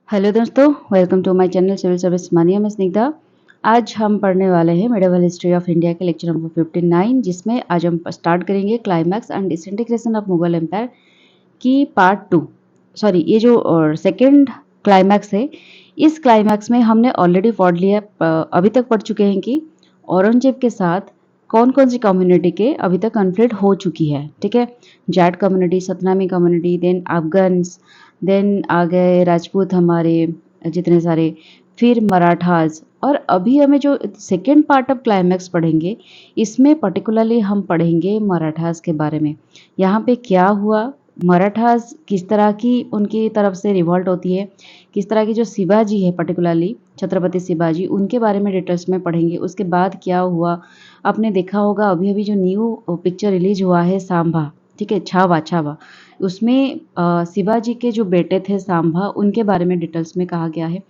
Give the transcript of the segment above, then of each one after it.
Hello दोस्तों, welcome to my channel civil service mania में स्निग्धा। आज हम पढ़ने वाले हैं मेडिवल हिस्ट्री ऑफ इंडिया के लेक्चर नंबर 59, जिसमें आज हम स्टार्ट करेंगे climax and disintegration of Mughal empire की पार्ट 2। सॉरी, ये जो सेकंड क्लाइमैक्स है, इस क्लाइमैक्स में हमने ऑलरेडी पढ़ लिया, अभी तक पढ़ चुके हैं कि औरंगजेब के साथ कौन कौन सी कम्युनिटी के अभी तक कन्फ्लिक्ट हो चुकी है। ठीक है, Jat community, Satnami community, then Afghans, then आ गए राजपूत हमारे जितने सारे, फिर मराठास, और अभी हमें जो सेकेंड पार्ट ऑफ क्लाइमैक्स पढ़ेंगे, इसमें पर्टिकुलरली हम पढ़ेंगे मराठास के बारे में। यहाँ पे क्या हुआ, मराठास किस तरह की उनकी तरफ से रिवॉल्ट होती है, किस तरह की जो शिवाजी है, पर्टिकुलरली छत्रपति शिवाजी, उनके बारे में डिटेल्स में पढ़ेंगे। उसके बाद क्या हुआ, आपने देखा होगा अभी अभी जो न्यू पिक्चर रिलीज हुआ है सांभा, ठीक है, छावा छावा, उसमें शिवाजी के जो बेटे थे सांभा, उनके बारे में डिटेल्स में कहा गया है।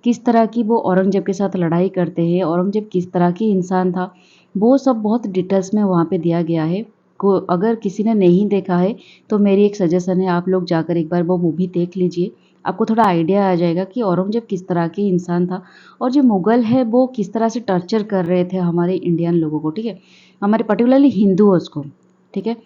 किस तरह की वो औरंगजेब के साथ लड़ाई करते हैं, औरंगजेब किस तरह की इंसान था, वो सब बहुत डिटेल्स में वहाँ पे दिया गया है। को अगर किसी ने नहीं देखा है तो मेरी एक सजेशन है, आप लोग जाकर एक बार वो मूवी देख लीजिए। आपको थोड़ा आइडिया आ जाएगा कि औरंगजेब किस तरह के इंसान था, और जो मुगल है वो किस तरह से टॉर्चर कर रहे थे हमारे इंडियन लोगों को, ठीक है, हमारे पर्टिकुलरली हिंदुओं को। ठीक है,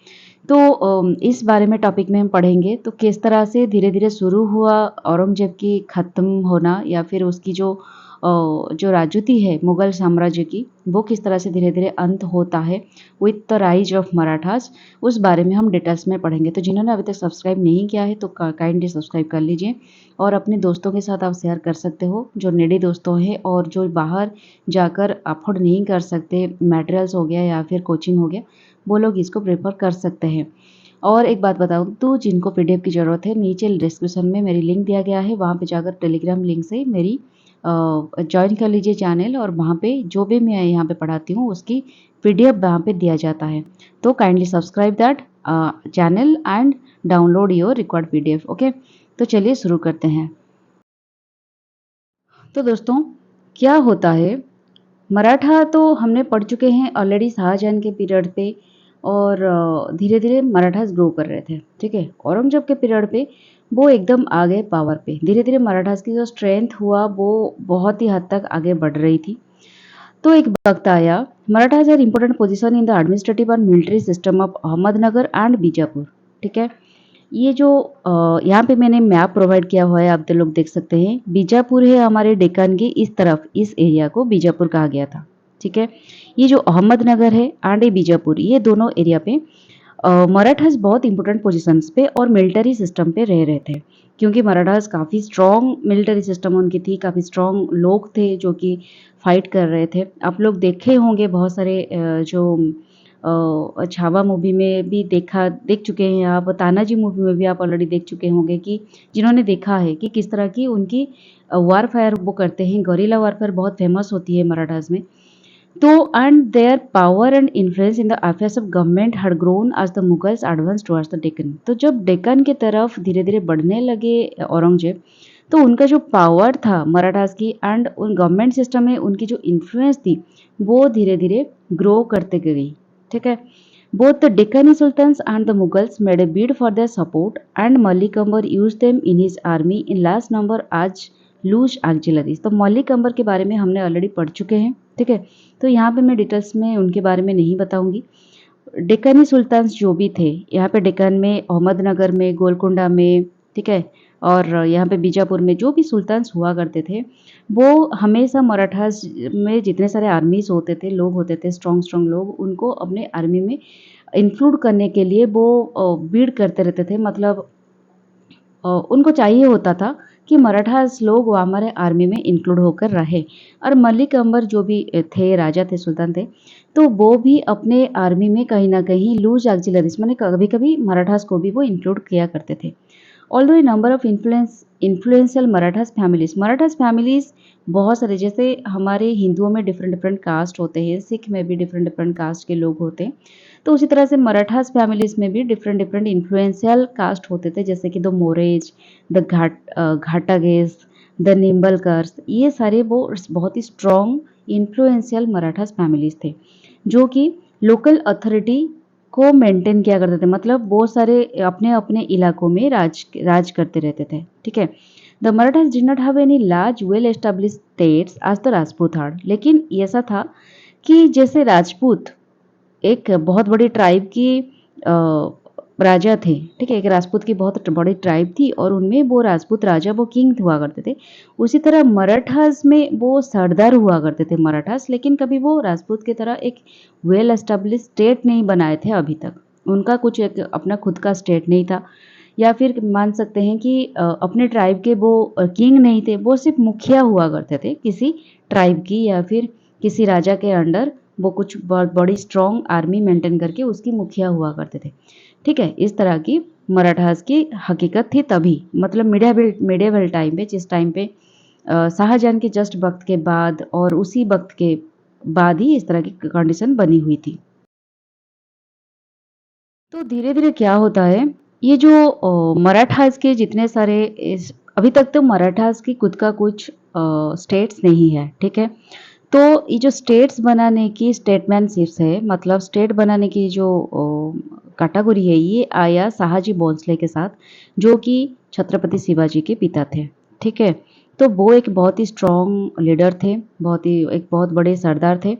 तो इस बारे में टॉपिक में हम पढ़ेंगे, तो किस तरह से धीरे धीरे शुरू हुआ औरंगजेब की ख़त्म होना, या फिर उसकी जो राजूती है मुग़ल साम्राज्य की, वो किस तरह से धीरे धीरे अंत होता है with the rise of Marathas, उस बारे में हम डिटेल्स में पढ़ेंगे। तो जिन्होंने अभी तक सब्सक्राइब नहीं किया है तो काइंडली सब्सक्राइब कर लीजिए, और अपने दोस्तों के साथ आप शेयर कर सकते हो, जो नेडी दोस्तों हैं और जो बाहर जाकर अफोर्ड नहीं कर सकते, मटेरियल्स हो गया या फिर कोचिंग हो गया, वो लोग इसको प्रेफर कर सकते हैं। और एक बात बताऊँ तो जिनको पीडीएफ की ज़रूरत है, नीचे डिस्क्रिप्शन में मेरी लिंक दिया गया है, वहाँ पे जाकर टेलीग्राम लिंक से मेरी ज्वाइन कर लीजिए चैनल, और वहाँ पे जो भी मैं यहाँ पे पढ़ाती हूँ उसकी पीडीएफ वहाँ पे दिया जाता है। तो kindly subscribe that channel and download your required PDF. Okay, तो चलिए शुरू करते हैं। तो दोस्तों, क्या होता है, मराठा तो हमने पढ़ चुके हैं ऑलरेडी शाहजहां के पीरियड पे, और धीरे धीरे मराठास ग्रो कर रहे थे। ठीक है, औरंगजेब के पीरियड पे वो एकदम आ गए पावर पे। धीरे धीरे मराठास की जो स्ट्रेंथ हुआ वो बहुत ही हद तक आगे बढ़ रही थी। तो एक वक्त आया, Marathas had important position in the administrative and military system of Ahmednagar and Bijapur. ठीक है, ये जो यहाँ पे मैंने मैप प्रोवाइड किया हुआ है, आप तो लोग देख सकते हैं, बीजापुर है हमारे डेक्कन के इस तरफ, इस एरिया को बीजापुर कहा गया था। ठीक है, ये जो अहमदनगर है एंड ये बीजापुर, ये दोनों एरिया पे मराठास बहुत इंपॉर्टेंट पोजीशंस पे और मिलिट्री सिस्टम पे रह रहे थे, क्योंकि मराठास काफ़ी स्ट्रॉन्ग मिलिट्री सिस्टम उनकी थी, काफ़ी स्ट्रॉन्ग लोग थे जो कि फाइट कर रहे थे। आप लोग देखे होंगे बहुत सारे जो छावा मूवी में भी देख चुके हैं आप, तानाजी मूवी में भी आप ऑलरेडी देख चुके होंगे, कि जिन्होंने देखा है कि किस तरह की उनकी वारफेयर वो करते हैं, गोरिल्ला वारफेयर बहुत फेमस होती है मराठास में। तो and their power and influence in the affairs of government had grown as the Mughals advance towards the Deccan. तो जब डेक्कन की तरफ धीरे धीरे बढ़ने लगे औरंगजेब, तो उनका जो पावर था मराठास की एंड उन गवर्नमेंट सिस्टम में उनकी जो इन्फ्लुएंस थी, वो धीरे धीरे ग्रो करते गई। ठीक है, both the Deccani Sultans and the Mughals made a bid for their support, and Malik Ambar used them in his army in large number as loose auxiliaries। तो मलिक अंबर के बारे में हमने ऑलरेडी पढ़ चुके हैं। ठीक है, तो यहाँ पे मैं डिटेल्स में उनके बारे में नहीं बताऊंगी। डेक्कनी सुल्तान्स जो भी थे यहाँ पे डेक्कन में, अहमदनगर में, गोलकुंडा में, ठीक है, और यहाँ पे बीजापुर में जो भी सुल्तान्स हुआ करते थे, वो हमेशा मराठास में जितने सारे आर्मीज होते थे, लोग होते थे, स्ट्रॉन्ग स्ट्रॉन्ग लोग, उनको अपने आर्मी में इंक्लूड करने के लिए वो बीड करते रहते थे। मतलब उनको चाहिए होता था कि मराठास लोग वो हमारे आर्मी में इंक्लूड होकर रहे। और मलिक अंबर जो भी थे, राजा थे, सुल्तान थे, तो वो भी अपने आर्मी में कहीं ना कहीं लूज ऑक्सिलरीज, मैंने कभी कभी मराठास को भी वो इंक्लूड किया करते थे। Although A number of influential Marathas families बहुत सारे, जैसे हमारे हिंदुओं में डिफरेंट डिफरेंट कास्ट होते हैं, सिख में भी डिफरेंट डिफरेंट कास्ट के लोग होते हैं, तो उसी तरह से मराठास फैमिलीज में भी डिफरेंट डिफरेंट इन्फ्लुएंशियल कास्ट होते थे, जैसे कि द मोरेज, द घाटागेस, द निम्बलकर्स, ये सारे वो बहुत ही स्ट्रॉन्ग इन्फ्लुएंशियल मराठास फैमिलीज थे, जो कि लोकल अथॉरिटी को मेंटेन किया करते थे। मतलब बहुत सारे अपने अपने इलाकों में राज राज करते रहते थे। ठीक है, the Marathas did not have any large well established states as the Rajput had। लेकिन ऐसा था कि जैसे राजपूत एक बहुत बड़ी ट्राइब की राजा थे, ठीक है, एक राजपूत की बहुत बड़ी ट्राइब थी और उनमें वो राजपूत राजा वो किंग हुआ करते थे। उसी तरह मराठास में वो सरदार हुआ करते थे मराठास, लेकिन कभी वो राजपूत की तरह एक वेल एस्टेब्लिश स्टेट नहीं बनाए थे अभी तक। उनका कुछ एक अपना खुद का स्टेट नहीं था, या फिर मान सकते हैं कि अपने ट्राइब के वो किंग नहीं थे, वो सिर्फ मुखिया हुआ करते थे किसी ट्राइब की या फिर किसी राजा के अंडर। वो कुछ बहुत बड़ी स्ट्रॉन्ग आर्मी मेंटेन करके उसकी मुखिया हुआ करते थे, ठीक है। इस तरह की मराठास की हकीकत थी तभी, मतलब मिडिएवल टाइम पे, जिस टाइम पे शाहजहां के जस्ट वक्त के बाद और उसी वक्त के बाद ही इस तरह की कंडीशन बनी हुई थी। तो धीरे धीरे क्या होता है, ये जो मराठास के जितने सारे अभी तक तो मराठास की खुद का कुछ स्टेट्स नहीं है, ठीक है। तो ये जो स्टेट्स बनाने की स्टेटमैनशिप्स है, मतलब स्टेट बनाने की जो कैटेगरी है, ये आया शाहाजी भोंसले के साथ, जो कि छत्रपति शिवाजी के पिता थे, ठीक है। तो वो एक बहुत ही स्ट्रॉन्ग लीडर थे, एक बहुत बड़े सरदार थे,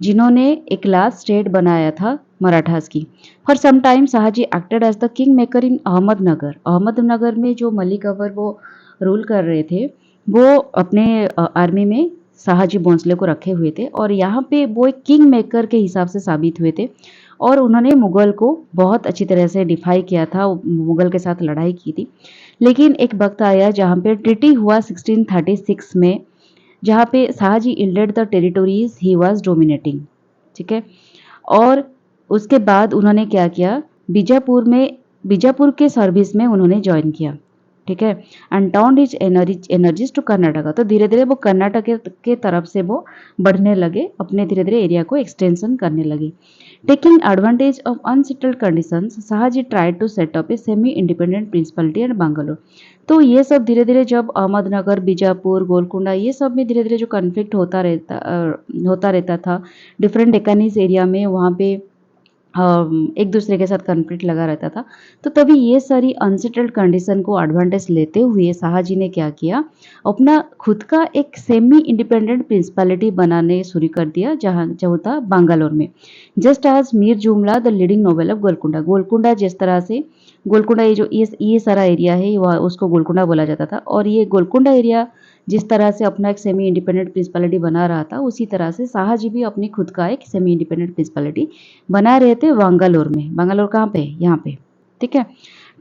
जिन्होंने एक लास्ट स्टेट बनाया था मराठास की। For some time Shahaji acted as the king maker in Ahmednagar. Ahmednagar में जो मलिक अकबर वो रूल कर रहे थे, वो अपने आर्मी में शाहाजी भोंसले को रखे हुए थे और यहाँ पे वो एक किंग मेकर के हिसाब से साबित हुए थे और उन्होंने मुगल को बहुत अच्छी तरह से डिफाई किया था, मुगल के साथ लड़ाई की थी। लेकिन एक वक्त आया जहाँ पे ट्रीटी हुआ 1636 में, जहाँ पे Shahji yielded the territories he was dominating, ठीक है। और उसके बाद उन्होंने क्या किया, बीजापुर के सर्विस में उन्होंने ज्वाइन किया, ठीक है। And town is energies to Karnataka. तो धीरे धीरे वो कर्नाटक के तरफ से वो बढ़ने लगे, अपने धीरे धीरे एरिया को एक्सटेंशन करने लगे। Taking advantage of unsettled conditions, Shahji tried to set up a semi independent principality and Bangalore. तो ये सब धीरे धीरे जब अहमदनगर, बीजापुर, गोलकुंडा, ये सब में धीरे धीरे जो कन्फ्लिक्ट होता रहता था डिफरेंट डेकानीज एरिया में, वहाँ पे एक दूसरे के साथ कॉन्फ्लिक्ट लगा रहता था। तो तभी ये सारी अनसेटल्ड कंडीशन को एडवांटेज लेते हुए शाहजी ने क्या किया, अपना खुद का एक सेमी इंडिपेंडेंट प्रिंसिपलिटी बनाने शुरू कर दिया, जहाँ जो था बैंगलोर में। Just as Mir Jumla the leading noble of Golconda. Golconda जिस तरह से, गोलकुंडा ये जो ये सारा एरिया है, वह उसको गोलकुंडा बोला जाता था, और ये गोलकुंडा एरिया जिस तरह से अपना एक सेमी इंडिपेंडेंट प्रिंसिपलिटी बना रहा था, उसी तरह से शाहजी भी अपनी खुद का एक सेमी इंडिपेंडेंट प्रिंसिपलिटी बना रहे थे बैंगलोर में। बैंगलोर कहाँ पे, यहाँ पे, ठीक है।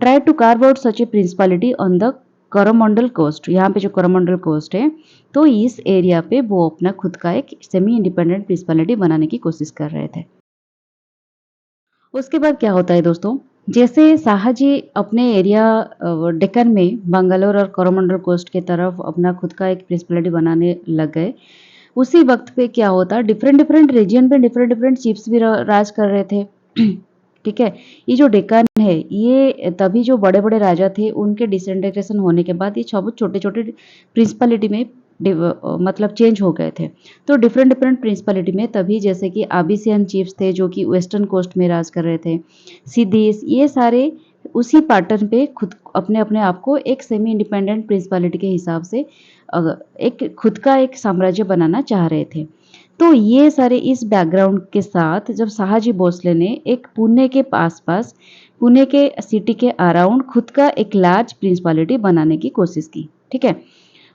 Try to carve out such a principality on the Coromandel coast. यहाँ पे जो कोरोमंडल कोस्ट है, तो इस एरिया पे वो अपना खुद का एक सेमी इंडिपेंडेंट प्रिंसिपलिटी बनाने की कोशिश कर रहे थे। उसके बाद क्या होता है दोस्तों, जैसे शाहजी अपने एरिया डेक्कन में बंगालोर और कोरोमंडल कोस्ट के तरफ अपना खुद का एक प्रिंसिपलिटी बनाने लग गए, उसी वक्त पे क्या होता, डिफरेंट डिफरेंट रीजन पे डिफरेंट डिफरेंट चीफ्स भी राज कर रहे थे ठीक है। ये जो डेक्कन है, ये तभी जो बड़े बड़े राजा थे उनके डिसइंटीग्रेशन होने के बाद ये सब छोटे छोटे प्रिंसिपलिटी में मतलब चेंज हो गए थे। तो डिफरेंट डिफरेंट प्रिंसिपलिटी में तभी, जैसे कि आबिसियन चीफ्स थे जो कि वेस्टर्न कोस्ट में राज कर रहे थे, सिद्धीस, ये सारे उसी पैटर्न पे खुद अपने अपने आप को एक सेमी इंडिपेंडेंट प्रिंसिपलिटी के हिसाब से एक खुद का एक साम्राज्य बनाना चाह रहे थे। तो ये सारे इस बैकग्राउंड के साथ जब शाहजी भोसले ने एक पुणे के आसपास, पुणे के सिटी के अराउंड खुद का एक लार्ज प्रिंसिपलिटी बनाने की कोशिश की, ठीक है।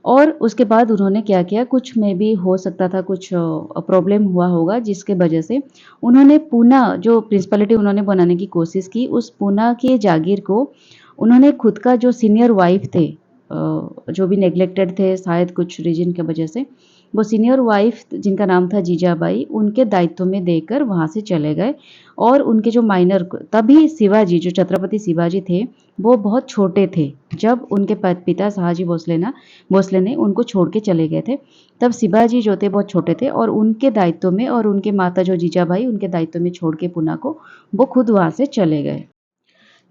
और उसके बाद उन्होंने क्या किया, कुछ में भी हो सकता था कुछ प्रॉब्लम हुआ होगा जिसके वजह से उन्होंने पूना जो प्रिंसिपलिटी उन्होंने बनाने की कोशिश की, उस पूना के जागीर को उन्होंने खुद का जो सीनियर वाइफ थे, जो भी नेग्लेक्टेड थे शायद कुछ रीजन की वजह से, वो सीनियर वाइफ जिनका नाम था जीजाबाई, उनके दायित्व में देकर वहाँ से चले गए। और उनके जो माइनर, तभी शिवाजी जो छत्रपति शिवाजी थे वो बहुत छोटे थे जब उनके पिता शाहजी भोसले ने उनको छोड़ के चले गए थे। तब शिवाजी जो थे बहुत छोटे थे और उनके दायित्व में, और उनके माता जो जीजाबाई उनके दायित्व में छोड़ के पूना को वो खुद वहाँ से चले गए।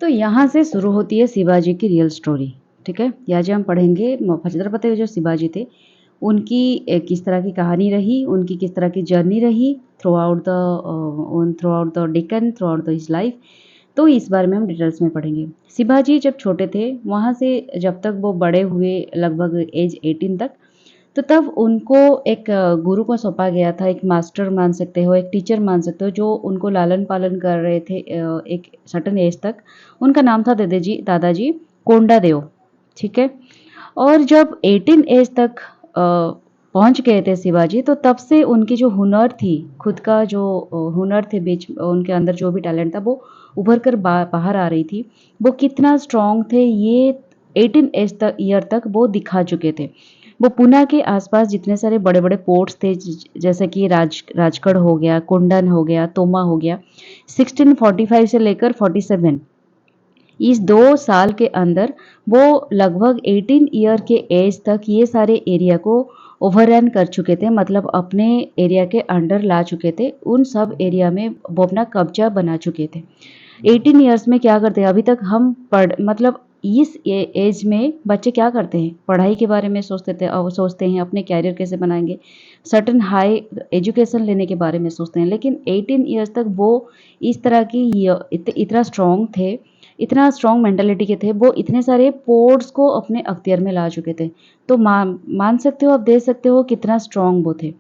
तो यहाँ से शुरू होती है शिवाजी की रियल स्टोरी, ठीक है। यहाँ जो हम पढ़ेंगे छत्रपति जो शिवाजी थे उनकी किस तरह की कहानी रही, उनकी किस तरह की जर्नी रही through out the Deccan, through out the his life. तो इस बारे में हम डिटेल्स में पढ़ेंगे। शिवाजी जब छोटे थे, वहाँ से जब तक वो बड़े हुए लगभग एज 18 तक, तो तब उनको एक गुरु को सौंपा गया था, एक मास्टर मान सकते हो, एक टीचर मान सकते हो, जो उनको लालन-पालन कर रहे थे एक सर्टेन एज तक। उनका नाम था दादाजी कोंडादेव, ठीक है? और जब 18 एज तक पहुँच गए थे शिवाजी, तो तब से उनकी जो हुनर थी, खुद का जो हुनर थे, बीच उनके अंदर जो भी टैलेंट था, वो उभर कर बाहर आ रही थी। वो कितना स्ट्रॉन्ग थे, ये 18 एज तक ईयर तक वो दिखा चुके थे। वो पूना के आसपास जितने सारे बड़े-बड़े पोर्ट्स थे, जैसे कि राजगढ़ हो गया, कुंडन हो गया, तोमा हो गया, 1645 से लेकर 47, इस 2 साल के अंदर वो लगभग 18 ईयर के एज तक ये सारे एरिया को ओवररन कर चुके थे, मतलब अपने एरिया के अंडर ला चुके थे। उन सब एरिया में वो अपना कब्जा बना चुके थे। 18 ईयर्स में क्या करते हैं, अभी तक हम मतलब इस एज में बच्चे क्या करते हैं, पढ़ाई के बारे में सोचते हैं अपने कैरियर कैसे बनाएंगे, सर्टन हाई एजुकेशन लेने के बारे में सोचते हैं। लेकिन 18 ईयर्स तक वो इस तरह की इतना स्ट्रॉन्ग थे, इतना स्ट्रॉन्ग मेंटालिटी के थे, वो इतने सारे पोर्ट्स को अपने अख्तियार में ला चुके थे। तो मान सकते हो, आप देख सकते हो कितना स्ट्रॉन्ग वो थे।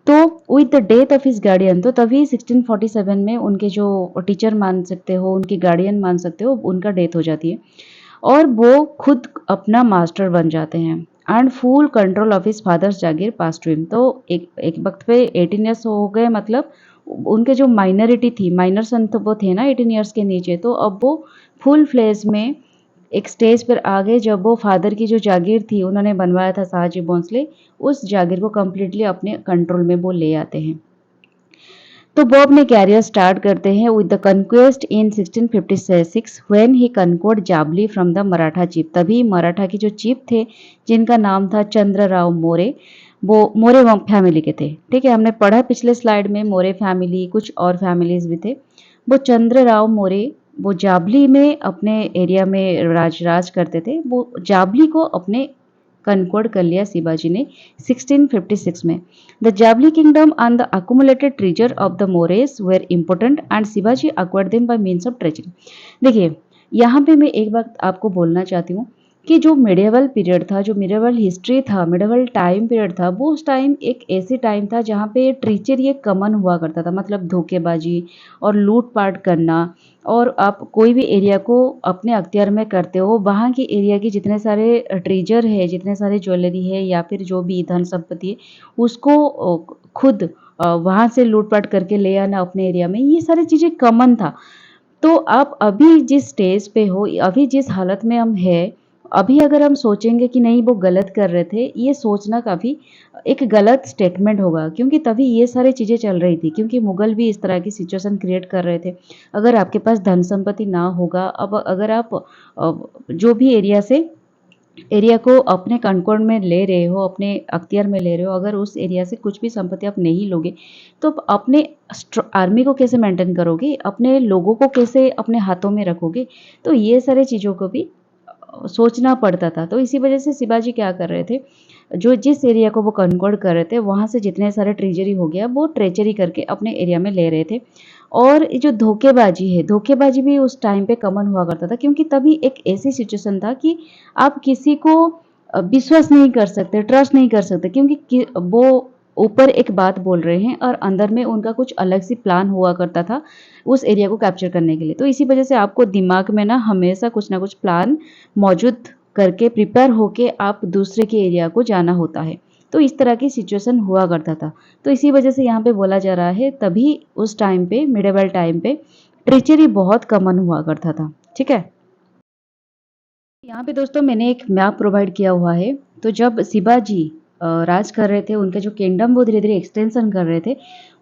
तो with the death of his guardian, तो तभी 1647 में उनके जो टीचर मान सकते हो, उनके गार्डियन मान सकते हो, उनका डेथ हो जाती है और वो खुद अपना मास्टर बन जाते हैं and full control of his father's jagir pass to him. तो एक वक्त पे 18 ईयर्स हो गए, मतलब उनके जो माइनॉरिटी थी, माइनर सन तो वो थे ना 18 ईयर्स के नीचे, तो अब वो फुल फ्लेज में एक स्टेज पर आ गए, जब वो फादर की जो जागीर थी, उन्होंने बनवाया था शाहजी भोंसले, उस जागीर को कम्प्लीटली अपने कंट्रोल में वो ले आते हैं। तो वो अपने कैरियर स्टार्ट करते हैं with the conquest in 1656 when he conquered Javli from the Maratha chief. तभी मराठा के जो चीफ थे, जिनका नाम था चंद्रराव मोरे, वो मोरे फैमिली के थे, ठीक है? हमने पढ़ा पिछले स्लाइड में, मोरे फैमिली, कुछ और फैमिलीज भी थे। वो चंद्रराव मोरे, वो जाबली में अपने एरिया में राज करते थे। वो जाबली को अपने कन्कोर्ड कर लिया शिवाजी ने 1656 में। The Javli kingdom and the accumulated treasure of the Mores were important and Shivaji acquired them by means of treasury. देखिए, यहाँ पे मैं एक बात आपको बोलना चाहती हूँ कि जो मिडिवल पीरियड था, जो मिडिवल हिस्ट्री था, मिडिवल टाइम पीरियड था, वो उस टाइम एक ऐसे टाइम था जहाँ पे ट्रीचरी एक कॉमन हुआ करता था, मतलब धोखेबाजी और लूट-पाट करना। और आप कोई भी एरिया को अपने अख्तियार में करते हो, वहाँ के एरिया के जितने सारे ट्रेजर है, जितने सारे ज्वेलरी है या फिर जो भी धन संपत्ति है, उसको खुद वहाँ से लूट-पाट करके ले आना अपने एरिया में, ये सारी चीज़ें कॉमन था। तो आप अभी जिस स्टेज पे हो, अभी जिस हालत में हम हैं, अभी अगर हम सोचेंगे कि नहीं वो गलत कर रहे थे, ये सोचना काफ़ी एक गलत स्टेटमेंट होगा, क्योंकि तभी ये सारी चीज़ें चल रही थी, क्योंकि मुगल भी इस तरह की सिचुएशन क्रिएट कर रहे थे। अगर आपके पास धन संपत्ति ना होगा, अब अगर आप जो भी एरिया को अपने कंट्रोल में ले रहे हो, अपने अख्तियार में ले रहे हो, अगर उस एरिया से कुछ भी संपत्ति आप नहीं लोगे, तो आप अपने आर्मी को कैसे मेंटेन करोगे, अपने लोगों को कैसे अपने हाथों में रखोगे? तो ये सारी चीज़ों को भी सोचना पड़ता था। तो इसी वजह से शिवाजी क्या कर रहे थे, जो जिस एरिया को वो कन्वर्ट कर रहे थे, वहाँ से जितने सारे ट्रेजरी हो गया, वो ट्रेजरी करके अपने एरिया में ले रहे थे। और ये जो धोखेबाजी है, धोखेबाजी भी उस टाइम पे कॉमन हुआ करता था, क्योंकि तभी एक ऐसी सिचुएशन था कि आप किसी को विश्वास नहीं कर सकते, ट्रस्ट नहीं कर सकते, क्योंकि वो ऊपर एक बात बोल रहे हैं और अंदर में उनका कुछ अलग सी प्लान हुआ करता था उस एरिया को कैप्चर करने के लिए। तो इसी वजह से आपको दिमाग में हमेशा कुछ ना कुछ प्लान मौजूद करके, प्रिपेयर होके आप दूसरे के एरिया को जाना होता है। तो इस तरह की सिचुएशन हुआ करता था। तो इसी वजह से यहाँ पे बोला जा रहा है, तभी उस टाइम पे, मिडिवल टाइम पे ट्रेचरी बहुत कॉमन हुआ करता था, ठीक है? यहाँ पे दोस्तों मैंने एक मैप प्रोवाइड किया हुआ है। तो जब शिवाजी राज कर रहे थे, उनके जो किंगडम वो धीरे-धीरे एक्सटेंशन कर रहे थे,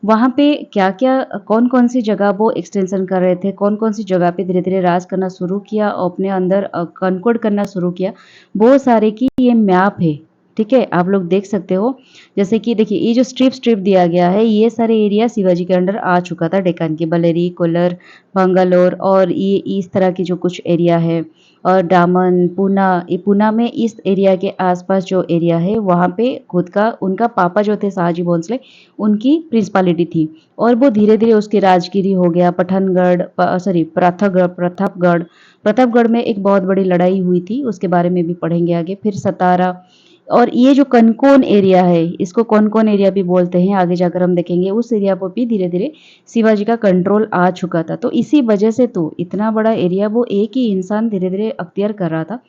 वहाँ पे क्या-क्या, कौन-कौन सी जगह वो एक्सटेंशन कर रहे थे, कौन-कौन सी जगह पे धीरे-धीरे राज करना शुरू किया और अपने अंदर कॉन्क्वर्ड करना शुरू किया, वो सारे की ये मैप है, ठीक है, आप लोग देख सकते हो। जैसे कि देखिए ये जो स्ट्रिप दिया गया है, ये सारे एरिया शिवाजी के अंडर आ चुका था। डेक्कन की बलेरी, कोलार, बैंगलोर और ये इस तरह की जो कुछ एरिया है, और दामन, पूना, ये पूना में इस एरिया के आसपास जो एरिया है वहाँ पे खुद का उनका पापा जो थे शाहजी भोंसले, उनकी प्रिंसिपालिटी थी। और वो धीरे-धीरे उसकी राजगिरी हो गया, पठानगढ़ सॉरी प्रतापगढ़ में एक बहुत बड़ी लड़ाई हुई थी, उसके बारे में भी पढ़ेंगे आगे। फिर सतारा, और ये जो कनकौन एरिया है, इसको कौन-कौन एरिया भी बोलते हैं, आगे जाकर हम देखेंगे। उस एरिया पर भी धीरे-धीरे शिवाजी का कंट्रोल आ चुका था। तो इसी वजह से तो इतना बड़ा एरिया वो एक ही इंसान धीरे-धीरे अख्तियार कर रहा था।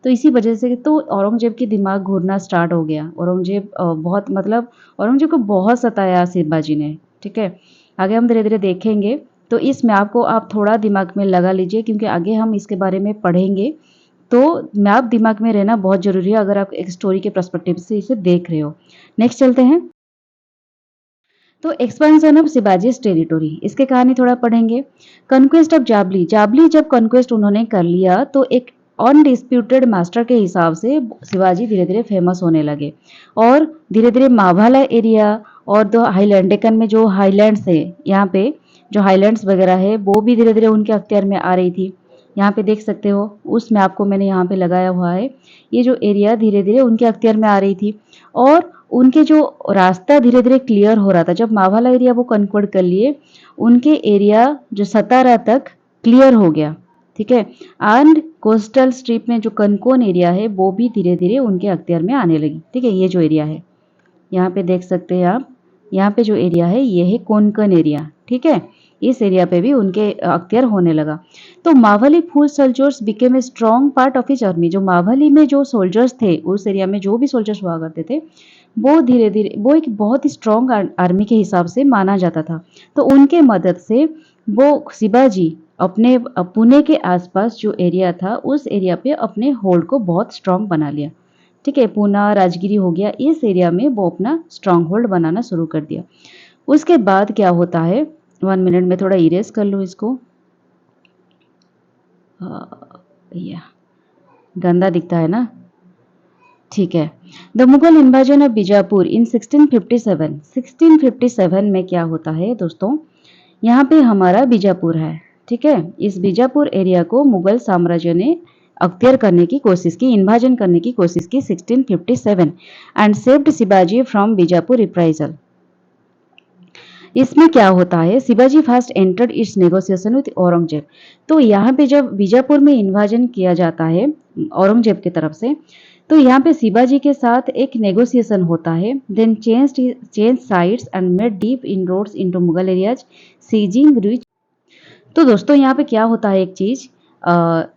तो इसी वजह से तो औरंगजेब की दिमाग घूरना स्टार्ट हो गया। औरंगजेब बहुत मतलब औरंगजेब को बहुत सताया शिवाजी ने, ठीक है। आगे हम धीरे-धीरे देखेंगे। तो इस मैप को आप थोड़ा दिमाग में लगा लीजिए, क्योंकि आगे हम इसके बारे में पढ़ेंगे। तो मैप दिमाग में रहना बहुत ज़रूरी है अगर आप एक स्टोरी के पर्सपेक्टिव से इसे देख रहे हो। नेक्स्ट चलते हैं। तो एक्सपेंशन ऑफ शिवाजीज टेरिटोरी, इसके कहानी थोड़ा पढ़ेंगे। कन्क्वेस्ट ऑफ जाबली, जाबली जब कन्क्वेस्ट उन्होंने कर लिया तो एक अनडिस्प्यूटेड मास्टर के हिसाब से शिवाजी धीरे धीरे फेमस होने लगे। और धीरे धीरे मावाला एरिया और दो हाईलैंड, डेक्कन में जो हाईलैंड्स है, यहाँ पे जो हाईलैंड्स वगैरह है वो भी धीरे धीरे उनके अख्तियार में आ रही थी। यहाँ पे देख सकते हो, उस मैप को मैंने यहाँ पे लगाया हुआ है। ये जो एरिया धीरे धीरे उनके अख्तियार में आ रही थी, और उनके जो रास्ता धीरे धीरे क्लियर हो रहा था। जब मावाला एरिया वो कन्वर्ट कर लिए, उनके एरिया जो सतारा तक क्लियर हो गया, ठीक है। एंड कोस्टल स्ट्रिप में जो कनकौन एरिया है वो भी धीरे धीरे उनके अख्तियार में आने लगी, ठीक है। ये जो एरिया है यहाँ पे देख सकते हैं आप, यहाँ पे जो एरिया है ये है कोंकण एरिया, ठीक है। इस एरिया पे भी उनके अख्तियार होने लगा। तो Mavali full soldiers became a strong part of his army, जो मावली में जो सोल्जर्स थे, उस एरिया में जो भी सोल्जर्स हुआ करते थे, वो धीरे धीरे वो एक बहुत ही स्ट्रॉन्ग आर्मी के हिसाब से माना जाता था। तो उनके मदद से वो शिवाजी अपने पुणे के आसपास जो एरिया था, उस एरिया पे अपने होल्ड को बहुत स्ट्रॉन्ग बना लिया, ठीक है। पूना, राजगिरी हो गया, इस एरिया में वो अपना स्ट्रॉन्ग होल्ड बनाना शुरू कर दिया। उसके बाद क्या होता है, 1 मिनट में थोड़ा इरेज कर लो इसको। या गंदा दिखता है ना, ठीक है। द मुगल इन्वाजन ऑफ बीजापुर इन 1657, 1657 में क्या होता है दोस्तों, यहाँ पे हमारा बीजापुर है, ठीक है। इस बीजापुर एरिया को मुगल साम्राज्य ने अख्तियार करने की कोशिश की, इन्वाजन करने की कोशिश की 1657, and saved Shivaji from Bijapur reprisal. इसमें क्या होता है, Shivaji first entered it's negotiation with Aurangzeb. तो यहाँ पे जब बीजापुर में इन्वाजन किया जाता है औरंगजेब की तरफ से, तो यहाँ पे शिवाजी के साथ एक नेगोशिएशन होता है। Then change sides and made deep inroads into Mughal areas, seizing rich. तो दोस्तों यहाँ पे क्या होता है, एक चीज,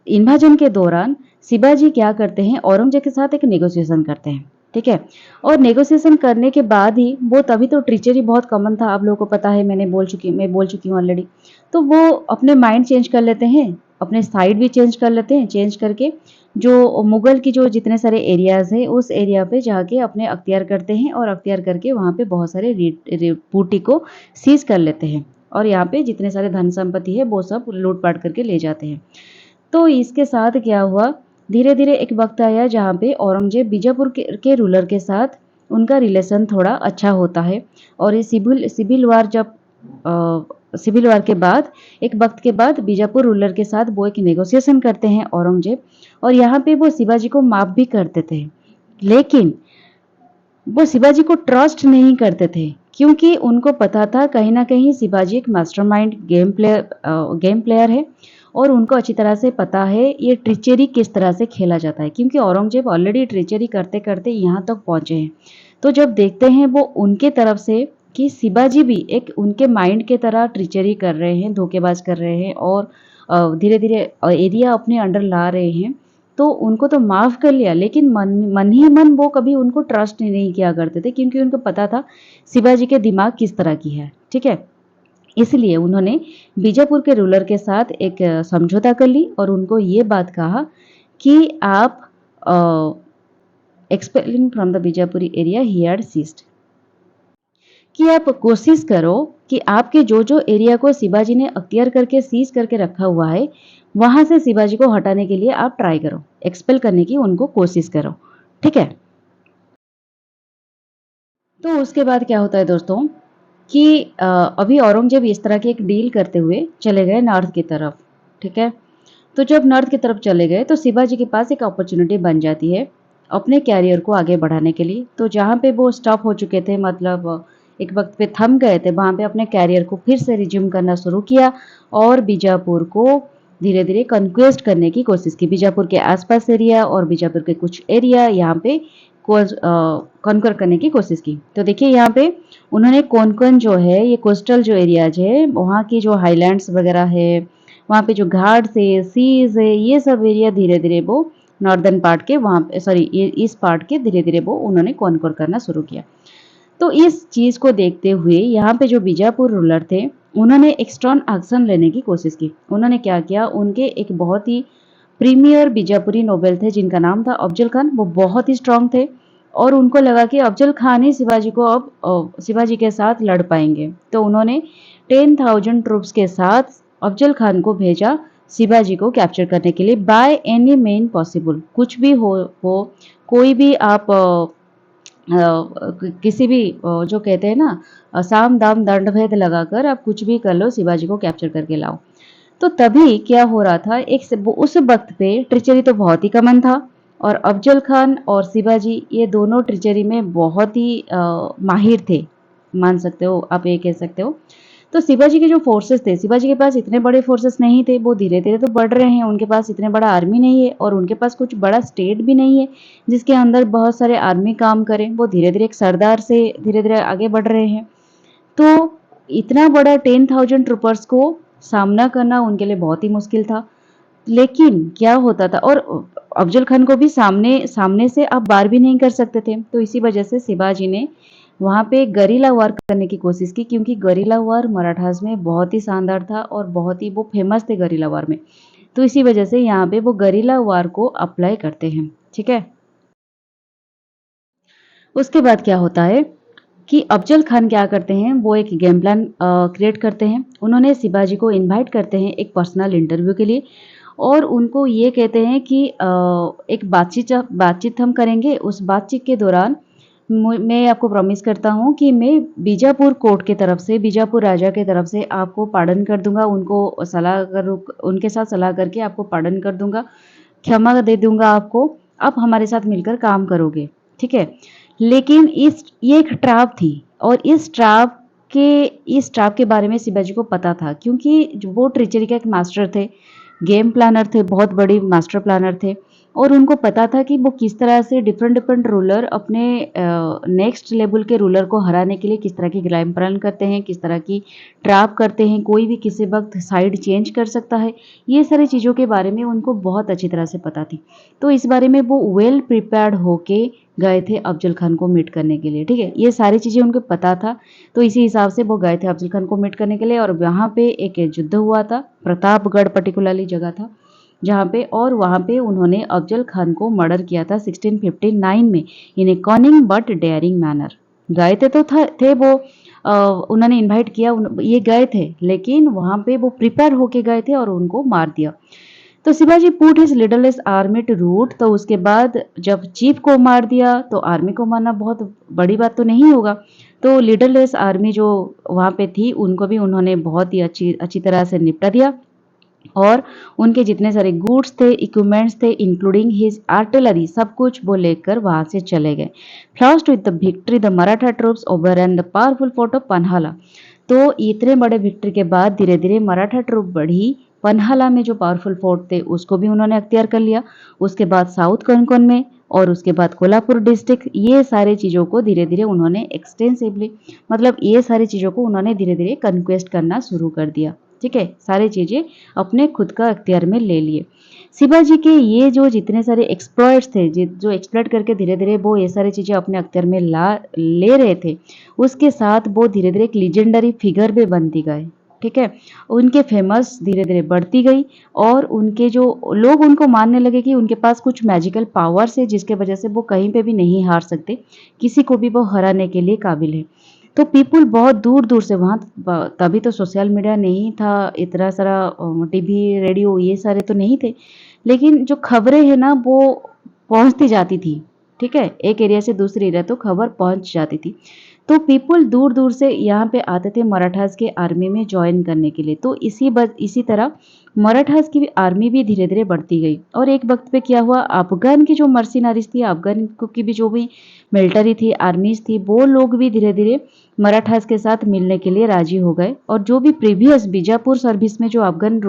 इन्वाजन के दौरान शिवाजी क्या करते हैं, औरंगजेब के साथ एक नेगोशिएशन करते हैं, ठीक है। और नेगोशिएशन करने के बाद ही वो, तभी तो ट्रीचरी बहुत कॉमन था, आप लोगों को पता है, मैं बोल चुकी हूँ ऑलरेडी। तो वो अपने माइंड चेंज कर लेते हैं, अपने साइड भी चेंज कर लेते हैं, चेंज करके जो मुगल की जो जितने सारे एरियाज हैं, उस एरिया पे जाके अपने अख्तियार करते हैं, और अख्तियार करके वहाँ पे बहुत सारे बूटी को सीज कर लेते हैं, और यहाँ पे जितने सारे धन संपत्ति है वो सब लूटपाट करके ले जाते हैं। तो इसके साथ क्या हुआ, धीरे धीरे एक वक्त आया जहाँ पे औरंगजेब बीजापुर के रूलर के साथ उनका रिलेशन थोड़ा अच्छा होता है। और ये सिविल वार के बाद, एक वक्त के बाद बीजापुर रूलर के साथ वो एक नेगोशिएशन करते हैं औरंगजेब, और यहाँ पे वो शिवाजी को माफ भी कर देते हैं। लेकिन वो शिवाजी को ट्रस्ट नहीं करते थे, क्योंकि उनको पता था कहीं ना कहीं शिवाजी एक मास्टरमाइंड गेम प्लेयर है, और उनको अच्छी तरह से पता है ये ट्रिचरी किस तरह से खेला जाता है, क्योंकि औरंगजेब ऑलरेडी ट्रिचरी करते करते यहाँ तक पहुंचे हैं। तो जब देखते हैं वो उनके तरफ से कि शिवाजी भी एक उनके माइंड के तरह ट्रिचरी कर रहे हैं, धोखेबाज कर रहे हैं, और धीरे धीरे एरिया अपने अंडर ला रहे हैं, तो उनको तो माफ़ कर लिया, लेकिन मन ही मन वो कभी उनको ट्रस्ट नहीं किया करते थे, क्योंकि उनको पता था शिवाजी के दिमाग किस तरह की है, ठीक है। इसलिए उन्होंने बीजापुर के रूलर के साथ एक समझौता कर ली, और उनको ये बात कहा कि आप expelling from the Bijapuri area ही हैड सीज्ड, कि आप कोशिश करो कि आपके जो जो एरिया को शिवाजी ने अख्तियार करके सीज करके रखा हुआ है, वहां से शिवाजी को हटाने के लिए आप ट्राई करो, एक्सपेल करने की उनको कोशिश करो, ठीक है। तो उसके बाद क्या होता है दोस्तों कि अभी औरंगज़ेब इस तरह की एक डील करते हुए चले गए नॉर्थ की तरफ, ठीक है? तो जब नॉर्थ की तरफ चले गए तो शिवाजी के पास एक अपॉर्चुनिटी बन जाती है अपने कैरियर को आगे बढ़ाने के लिए। तो जहाँ पे वो स्टॉप हो चुके थे, मतलब एक वक़्त पे थम गए थे, वहाँ पे अपने कैरियर को फिर से रिज़्यूम करना शुरू किया और बीजापुर को धीरे-धीरे कन्क्वेस्ट करने की कोशिश की। बीजापुर के आस-पास एरिया और बीजापुर के कुछ एरिया यहाँ पे कॉन्कर करने की कोशिश की। तो देखिए यहाँ पे उन्होंने कौन-कौन जो है ये कोस्टल जो एरियाज़ है, वहाँ की जो हाइलैंड्स वगैरह है, वहाँ पे जो घाट्स है, सीज़ है, ये सब एरिया धीरे-धीरे वो नॉर्दर्न पार्ट के वहाँ पे सॉरी ये इस पार्ट के धीरे-धीरे वो उन्होंने कॉन्कर करना शुरू किया। तो इस चीज़ को देखते हुए यहाँ पे जो बीजापुर रूलर थे, उन्होंने एक स्ट्रॉन्ग एक्शन लेने की कोशिश की। उन्होंने क्या किया, उनके एक बहुत ही प्रीमियर बीजापुरी नोबेल थे जिनका नाम था अफ़ज़ल खान, वो बहुत ही स्ट्रॉन्ग थे और उनको लगा कि अफ़ज़ल खान ही शिवाजी को अब शिवाजी के साथ लड़ पाएँगे। तो उन्होंने 10,000 ट्रूप्स के साथ अफ़ज़ल खान को भेजा शिवाजी को कैप्चर करने के लिए बाय एनी मीन पॉसिबल। कुछ भी हो कोई भी आप किसी भी जो कहते हैं ना साम दाम दंड भेद लगाकर आप कुछ भी कर लो, शिवाजी को कैप्चर करके लाओ। तो तभी क्या हो रहा था, उस वक्त पे ट्रिचरी तो बहुत ही कॉमन था और अफजल खान और शिवाजी ये दोनों ट्रिचरी में बहुत ही माहिर थे, मान सकते हो आप, ये कह सकते हो। तो शिवाजी के जो फोर्सेस थे, शिवाजी के पास इतने बड़े फोर्सेस नहीं थे, वो धीरे धीरे तो बढ़ रहे हैं, उनके पास इतने बड़ा आर्मी नहीं है और उनके पास कुछ बड़ा स्टेट भी नहीं है जिसके अंदर बहुत सारे आर्मी काम करें। वो धीरे धीरे एक सरदार से धीरे धीरे आगे बढ़ रहे हैं। तो इतना बड़ा 10,000 ट्रूपर्स को सामना करना उनके लिए बहुत ही मुश्किल था। लेकिन क्या होता था, और अफजल खान को भी सामने सामने से आप वार भी नहीं कर सकते थे। तो इसी वजह से शिवाजी ने वहाँ पे गरिला वार करने की कोशिश की, क्योंकि गरिला वार मराठास में बहुत ही शानदार था और बहुत ही वो फेमस थे गरिला वार में। तो इसी वजह से यहाँ पे वो गरिला वार को अप्लाई करते हैं, ठीक है। उसके बाद क्या होता है कि अफजल खान क्या करते हैं, वो एक गेम प्लान क्रिएट करते हैं। उन्होंने शिवाजी को इनवाइट करते हैं एक पर्सनल इंटरव्यू के लिए और उनको ये कहते हैं कि एक बातचीत हम करेंगे। उस बातचीत के दौरान मैं आपको प्रॉमिस करता हूँ कि मैं बीजापुर कोर्ट की तरफ से, बीजापुर राजा की तरफ से आपको पार्डन कर दूंगा, उनके साथ सलाह करके आपको पार्डन कर दूंगा, क्षमा दे दूंगा आपको, आप हमारे साथ मिलकर काम करोगे, ठीक है। लेकिन ये एक ट्रैप थी और इस ट्रैप के बारे में शिवाजी को पता था, क्योंकि वो ट्रिचरी का एक मास्टर थे, गेम प्लानर थे, बहुत बड़ी मास्टर प्लानर थे और उनको पता था कि वो किस तरह से डिफरेंट डिफरेंट रूलर अपने नेक्स्ट लेवल के रूलर को हराने के लिए किस तरह की गेम प्लान करते हैं, किस तरह की ट्रैप करते हैं, कोई भी किसी वक्त साइड चेंज कर सकता है। ये सारी चीज़ों के बारे में उनको बहुत अच्छी तरह से पता थी। तो इस बारे में वो वेल प्रिपेयर्ड होके गए थे अफजल खान को मीट करने के लिए, ठीक है। ये सारी चीज़ें उनको पता था, तो इसी हिसाब से वो गए थे अफजल खान को मीट करने के लिए। और वहाँ पे एक युद्ध हुआ था, प्रतापगढ़ पर्टिकुलरली जगह था जहाँ पे, और वहाँ पे उन्होंने अफजल खान को मर्डर किया था 1659 में इन ए कॉनिंग बट डेयरिंग मैनर। गए थे तो थे वो उन्होंने इनवाइट किया, ये गए थे, लेकिन वहाँ पे वो प्रिपेयर होके गए थे और उनको मार दिया। तो Shivaji put his leaderless army to rout. तो उसके बाद जब चीफ को मार दिया तो आर्मी को मारना बहुत बड़ी बात तो नहीं होगा। तो लीडरलेस आर्मी जो वहाँ पे थी उनको भी उन्होंने बहुत ही अच्छी अच्छी तरह से निपटा दिया और उनके जितने सारे गुड्स थे, इक्विपमेंट्स थे, इंक्लूडिंग हिज आर्टिलरी, सब कुछ वो लेकर वहां से चले गए। Flushed with the victory the Maratha troops overran the powerful fort of Panhala. तो इतने बड़े विक्ट्री के बाद धीरे धीरे मराठा ट्रूप बढ़ी, पन्हाला में जो पावरफुल फोर्ट थे उसको भी उन्होंने अख्तियार कर लिया। उसके बाद साउथ कोंकण में और उसके बाद कोल्हापुर डिस्ट्रिक्ट, ये सारी चीज़ों को धीरे धीरे उन्होंने एक्सटेंसिवली, मतलब ये सारी चीज़ों को उन्होंने धीरे धीरे कन्क्वेस्ट करना शुरू कर दिया, ठीक है। सारी चीज़ें अपने खुद का अख्तियार में ले लिए। शिवाजी के ये जो जितने सारे एक्सप्लॉइट्स थे, जो एक्सप्लॉइट करके धीरे धीरे वो ये सारी चीज़ें अपने अख्तियार में ले रहे थे, उसके साथ वो धीरे धीरे एक लीजेंडरी फिगर भी बनती गए, ठीक है। उनके फेमस धीरे धीरे बढ़ती गई और उनके जो लोग उनको मानने लगे कि उनके पास कुछ मैजिकल पावर्स है जिसके वजह से वो कहीं पे भी नहीं हार सकते, किसी को भी वो हराने के लिए काबिल है। तो पीपल बहुत दूर दूर से वहाँ, तभी तो सोशल मीडिया नहीं था, इतना सारा टीवी रेडियो ये सारे तो नहीं थे, लेकिन जो खबरें हैं ना वो पहुँचती जाती थी, ठीक है। एक एरिया से दूसरे एरिया तो खबर पहुँच जाती थी। तो पीपल दूर-दूर से यहाँ पे आते थे मराठास के आर्मी में जॉइन करने के लिए। तो इसी तरह मराठास की भी आर्मी भी धीरे-धीरे बढ़ती गई और एक वक़्त पे क्या हुआ, अफ़गान की जो मर्सिनरीज़ थी, अफ़गान की भी जो भी मिलिट्री थी, आर्मीज़ थी, वो लोग भी धीरे-धीरे मराठास के साथ मिलने के लिए राज़ी हो गए और जो भी प्रीवियस बीजापुर सर्विस में जो अफ़गान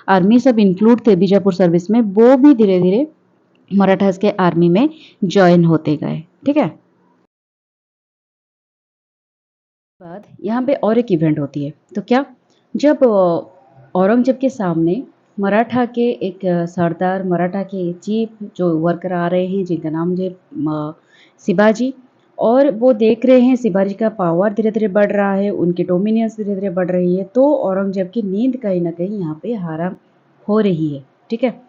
आर्मी सब इंक्लूड थे बीजापुर सर्विस में, वो भी धीरे-धीरे मराठास के आर्मी में जॉइन होते गए। ठीक है? बाद यहाँ पे और एक इवेंट होती है। तो क्या, जब औरंगज़ेब के सामने मराठा के एक सरदार, मराठा के चीफ जो वर्कर आ रहे हैं जिनका नाम है शिवाजी, और वो देख रहे हैं शिवाजी का पावर धीरे-धीरे बढ़ रहा है, उनकी डोमिनेंस धीरे-धीरे बढ़ रही है, तो औरंगज़ेब की नींद कहीं न कहीं यहाँ पे हराम हो रही है। ठीक है?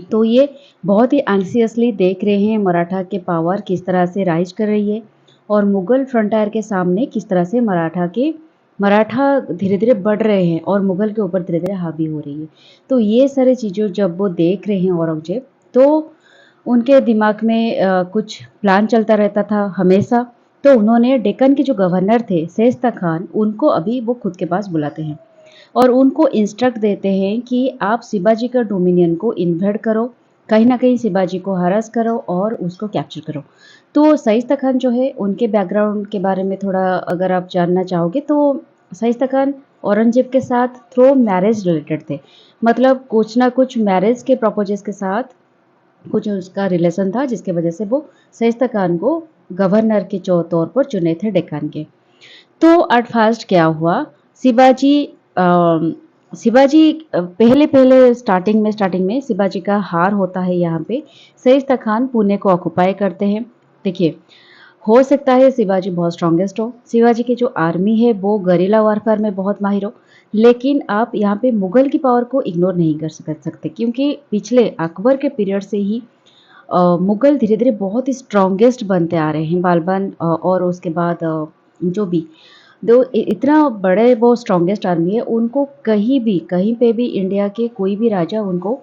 तो ये बहुत ही एंग्ज़ियसली देख रहे हैं मराठा के पावर किस तरह से राइज़ कर रही है और मुग़ल फ्रंटियर के सामने किस तरह से मराठा धीरे-धीरे बढ़ रहे हैं और मुग़ल के ऊपर धीरे-धीरे हावी हो रही है। तो ये सारी चीज़ें जब वो देख रहे हैं औरंगज़ेब, तो उनके दिमाग में कुछ प्लान चलता रहता था हमेशा। तो उन्होंने डेक्कन के जो गवर्नर थे शाइस्ता खान, उनको अभी वो खुद के पास बुलाते हैं और उनको इंस्ट्रक्ट देते हैं कि आप शिवाजी का डोमिनियन को इन्वेड करो, कहीं न कहीं शिवाजी को हरास करो और उसको कैप्चर करो। तो शाइस्ता खान जो है, उनके बैकग्राउंड के बारे में थोड़ा अगर आप जानना चाहोगे, तो शाइस्ता खान औरंगज़ेब के साथ थ्रू मैरिज रिलेटेड थे। मतलब कुछ ना कुछ मैरिज के प्रपोज़ल्स के साथ कुछ उसका रिलेशन था, जिसकी वजह से वो शाइस्ता खान को गवर्नर के तौर पर चुने थे डेक्कन के। तो एट फर्स्ट क्या हुआ, शिवाजी शिवाजी पहले स्टार्टिंग में शिवाजी का हार होता है यहाँ पे। शाइस्ता खान पुणे को ऑक्युपाई करते हैं। देखिए, हो सकता है शिवाजी बहुत स्ट्रॉन्गेस्ट हो, शिवाजी की जो आर्मी है वो गरिल्ला वारफेयर में बहुत माहिर हो, लेकिन आप यहाँ पे मुगल की पावर को इग्नोर नहीं कर सकते, क्योंकि पिछले अकबर के पीरियड से ही मुगल धीरे-धीरे बहुत ही स्ट्रॉन्गेस्ट बनते आ रहे हैं। बालबन और उसके बाद जो भी दो इतना बड़े वो स्ट्रॉन्गेस्ट आर्मी है, उनको कहीं पे भी इंडिया के कोई भी राजा उनको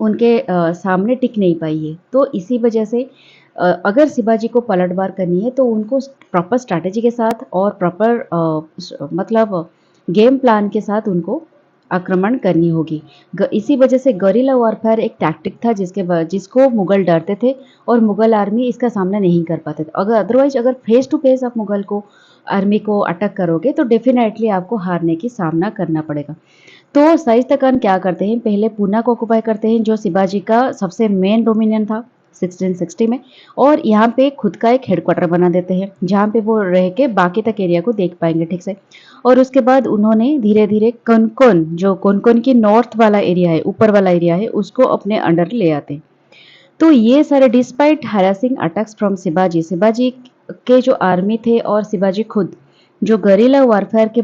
उनके सामने टिक नहीं पाई है। तो इसी वजह से अगर शिवाजी को पलटवार करनी है तो उनको प्रॉपर स्ट्रैटेजी के साथ और प्रॉपर मतलब गेम प्लान के साथ उनको आक्रमण करनी होगी। इसी वजह से गरिल्ला वॉरफेयर एक टैक्टिक था जिसको मुगल डरते थे और मुगल आर्मी इसका सामना नहीं कर पाते थे। अगर फेस टू फेस आप मुगल को आर्मी को अटैक करोगे तो डेफिनेटली आपको हारने की सामना करना पड़ेगा। तो शाइस्ता खान क्या करते हैं, पहले पूना को ऑक्युपाई करते हैं जो शिवाजी का सबसे मेन डोमिनियन था 1660 में, और यहाँ पे खुद का एक हेडक्वार्टर बना देते हैं जहाँ पे वो रह के बाकी तक एरिया को देख पाएंगे ठीक से। और उसके बाद उन्होंने धीरे धीरे कोनकोन की नॉर्थ वाला एरिया है, ऊपर वाला एरिया है, उसको अपने अंडर ले आते हैं। तो ये सारे despite harassing attacks from Shivaji के जो आर्मी थे और शिवाजी खुद जो गरिल्ला वारफेयर के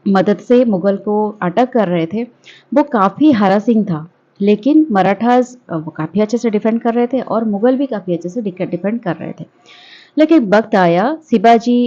मदद से मुगल को अटैक कर रहे थे, वो काफ़ी हैरेसिंग था। लेकिन मराठास वो काफ़ी अच्छे से डिफेंड कर रहे थे और मुगल भी काफ़ी अच्छे से डिफेंड कर रहे थे। लेकिन वक्त आया, शिवाजी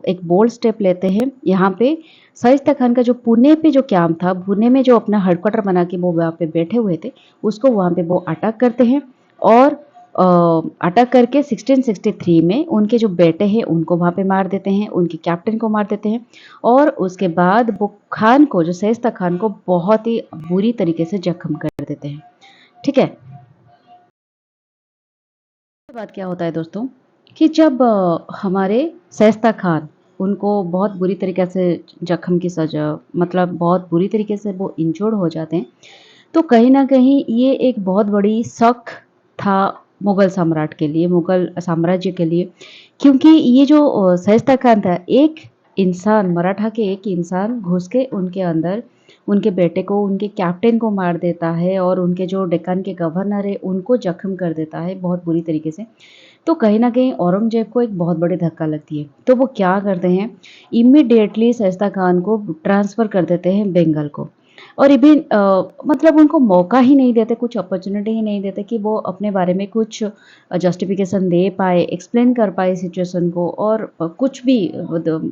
एक बोल्ड स्टेप लेते हैं। यहाँ पे शाइस्ता खान का जो पुणे पे जो कैंप था, पुणे में जो अपना हेडक्वार्टर बना के वो वहाँ पे बैठे हुए थे, उसको वहाँ पे वो अटैक करते हैं और अटैक करके 1663 में उनके जो बेटे हैं उनको वहाँ पे मार देते हैं, उनके कैप्टन को मार देते हैं और उसके बाद वो खान को, जो शाइस्ता खान को बहुत ही बुरी तरीके से जख्म कर देते हैं। ठीक है? उसके बाद क्या होता है दोस्तों कि जब हमारे शाइस्ता खान, उनको बहुत बुरी तरीके से जख्म की सजा, मतलब बहुत बुरी तरीके से वो इंजर्ड हो जाते हैं, तो कहीं न कहीं ये एक बहुत बड़ी शक था मुगल सम्राट के लिए, मुगल साम्राज्य के लिए, क्योंकि ये जो शाइस्ता खान था, एक इंसान, मराठा के एक इंसान घुस के उनके अंदर उनके बेटे को, उनके कैप्टन को मार देता है और उनके जो डेक्कन के गवर्नर है उनको जख्म कर देता है बहुत बुरी तरीके से। तो कहीं न कहीं औरंगज़ेब को एक बहुत बड़ी धक्का लगती है। तो वो क्या करते हैं, इमीडिएटली शाइस्ता खान को ट्रांसफ़र कर देते हैं बंगाल को और इवन मतलब उनको मौका ही नहीं देते, कुछ अपॉर्च्युनिटी ही नहीं देते कि वो अपने बारे में कुछ जस्टिफिकेशन दे पाए, एक्सप्लेन कर पाए सिचुएशन को और कुछ भी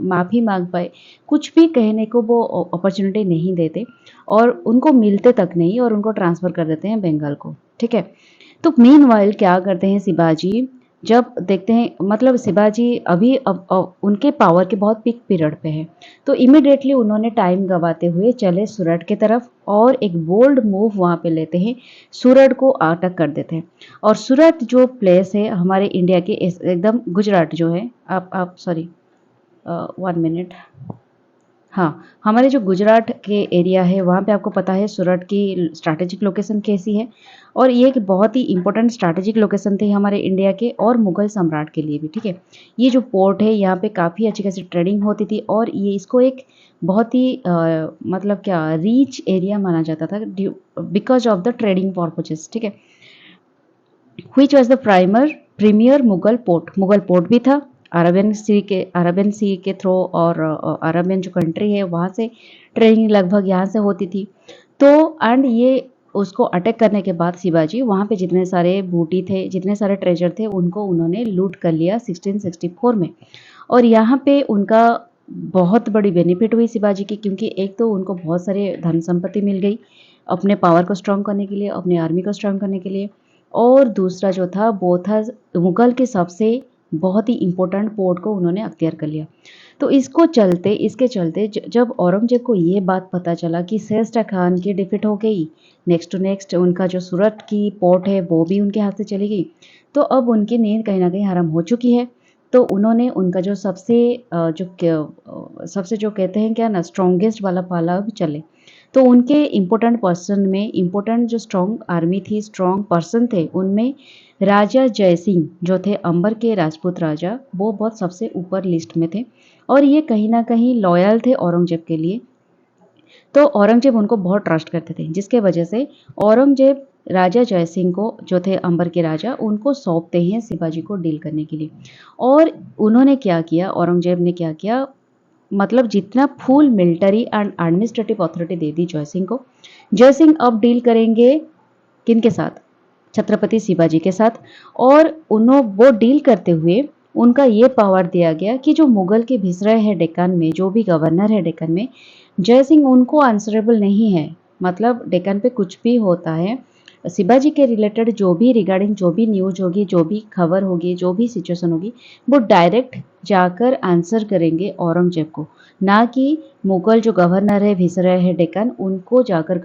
माफ़ी माँग पाए, कुछ भी कहने को वो अपॉर्च्युनिटी नहीं देते और उनको मिलते तक नहीं और उनको ट्रांसफ़र कर देते हैं बंगाल को। ठीक है? तो मीनवाइल क्या करते हैं शिवाजी, जब देखते हैं मतलब शिवाजी अभी अब उनके पावर के बहुत पीक पीरियड पे है, तो इमिडिएटली उन्होंने टाइम गंवाते हुए चले सूरत की तरफ और एक बोल्ड मूव वहाँ पे लेते हैं, सूरत को अटैक कर देते हैं। और सूरत जो प्लेस है हमारे इंडिया के एकदम गुजरात जो है, आप सॉरी 1 मिनट। हाँ, हमारे जो गुजरात के एरिया है वहाँ पे आपको पता है सूरत की स्ट्रैटेजिक लोकेशन कैसी है, और ये एक बहुत ही इंपॉर्टेंट स्ट्रैटेजिक लोकेशन थे हमारे इंडिया के और मुगल सम्राट के लिए भी, ठीक है। ये जो पोर्ट है यहाँ पे काफ़ी अच्छी खासी ट्रेडिंग होती थी और ये इसको एक बहुत ही मतलब क्या रिच एरिया माना जाता था because of the trading purposes, ठीक है। Which was the premier Mughal port भी था अरबियन सी के थ्रू, और अरबियन जो कंट्री है वहाँ से ट्रेडिंग लगभग यहाँ से होती थी। तो एंड ये उसको अटैक करने के बाद शिवाजी वहाँ पे जितने सारे बूटी थे, जितने सारे ट्रेजर थे, उनको उन्होंने लूट कर लिया 1664 में। और यहाँ पे उनका बहुत बड़ी बेनिफिट हुई शिवाजी की, क्योंकि एक तो उनको बहुत सारे धन संपत्ति मिल गई अपने पावर को स्ट्रॉन्ग करने के लिए, अपने आर्मी को स्ट्रॉन्ग करने के लिए, और दूसरा जो था वो था मुगल के सबसे बहुत ही इम्पोर्टेंट पोर्ट को उन्होंने अख्तियार कर लिया। तो इसके चलते जब औरंगजेब को ये बात पता चला कि शेरशाह खान की डिफीट हो गई, नेक्स्ट टू नेक्स्ट उनका जो सूरत की पोर्ट है वो भी उनके हाथ से चली गई, तो अब उनकी नींद कहीं ना कहीं हराम हो चुकी है। तो उन्होंने उनका जो सबसे जो कहते हैं क्या ना स्ट्रॉन्गेस्ट वाला पाला अब चले, तो उनके इम्पोर्टेंट पर्सन में इम्पोर्टेंट जो स्ट्रॉन्ग आर्मी थी, स्ट्रॉन्ग पर्सन थे, उनमें राजा जयसिंह जो थे अंबर के राजपूत राजा, वो बहुत सबसे ऊपर लिस्ट में थे और ये कहीं ना कहीं लॉयल थे औरंगजेब के लिए। तो औरंगजेब उनको बहुत ट्रस्ट करते थे, जिसके वजह से औरंगजेब राजा जयसिंह को जो थे अंबर के राजा, उनको सौंपते हैं शिवाजी को डील करने के लिए। और उन्होंने क्या किया, औरंगजेब ने क्या किया, मतलब जितना full military and administrative authority दे दी जयसिंह को। जयसिंह अब डील करेंगे किनके साथ, छत्रपति शिवाजी के साथ। और वो डील करते हुए उनका ये पावर दिया गया कि जो मुगल के भिसरय है डेक्कन में, जो भी गवर्नर है डेक्कन में, जयसिंह उनको आंसरेबल नहीं है। मतलब डेक्कन पे कुछ भी होता है, शिवाजी के रिलेटेड जो भी रिगार्डिंग जो भी न्यूज होगी, जो भी खबर होगी, जो भी सिचुएशन होगी, वो डायरेक्ट जाकर आंसर करेंगे औरंगजेब को, ना कि मुगल जो गवर्नर है भिसरय है डेक्कन उनको जाकर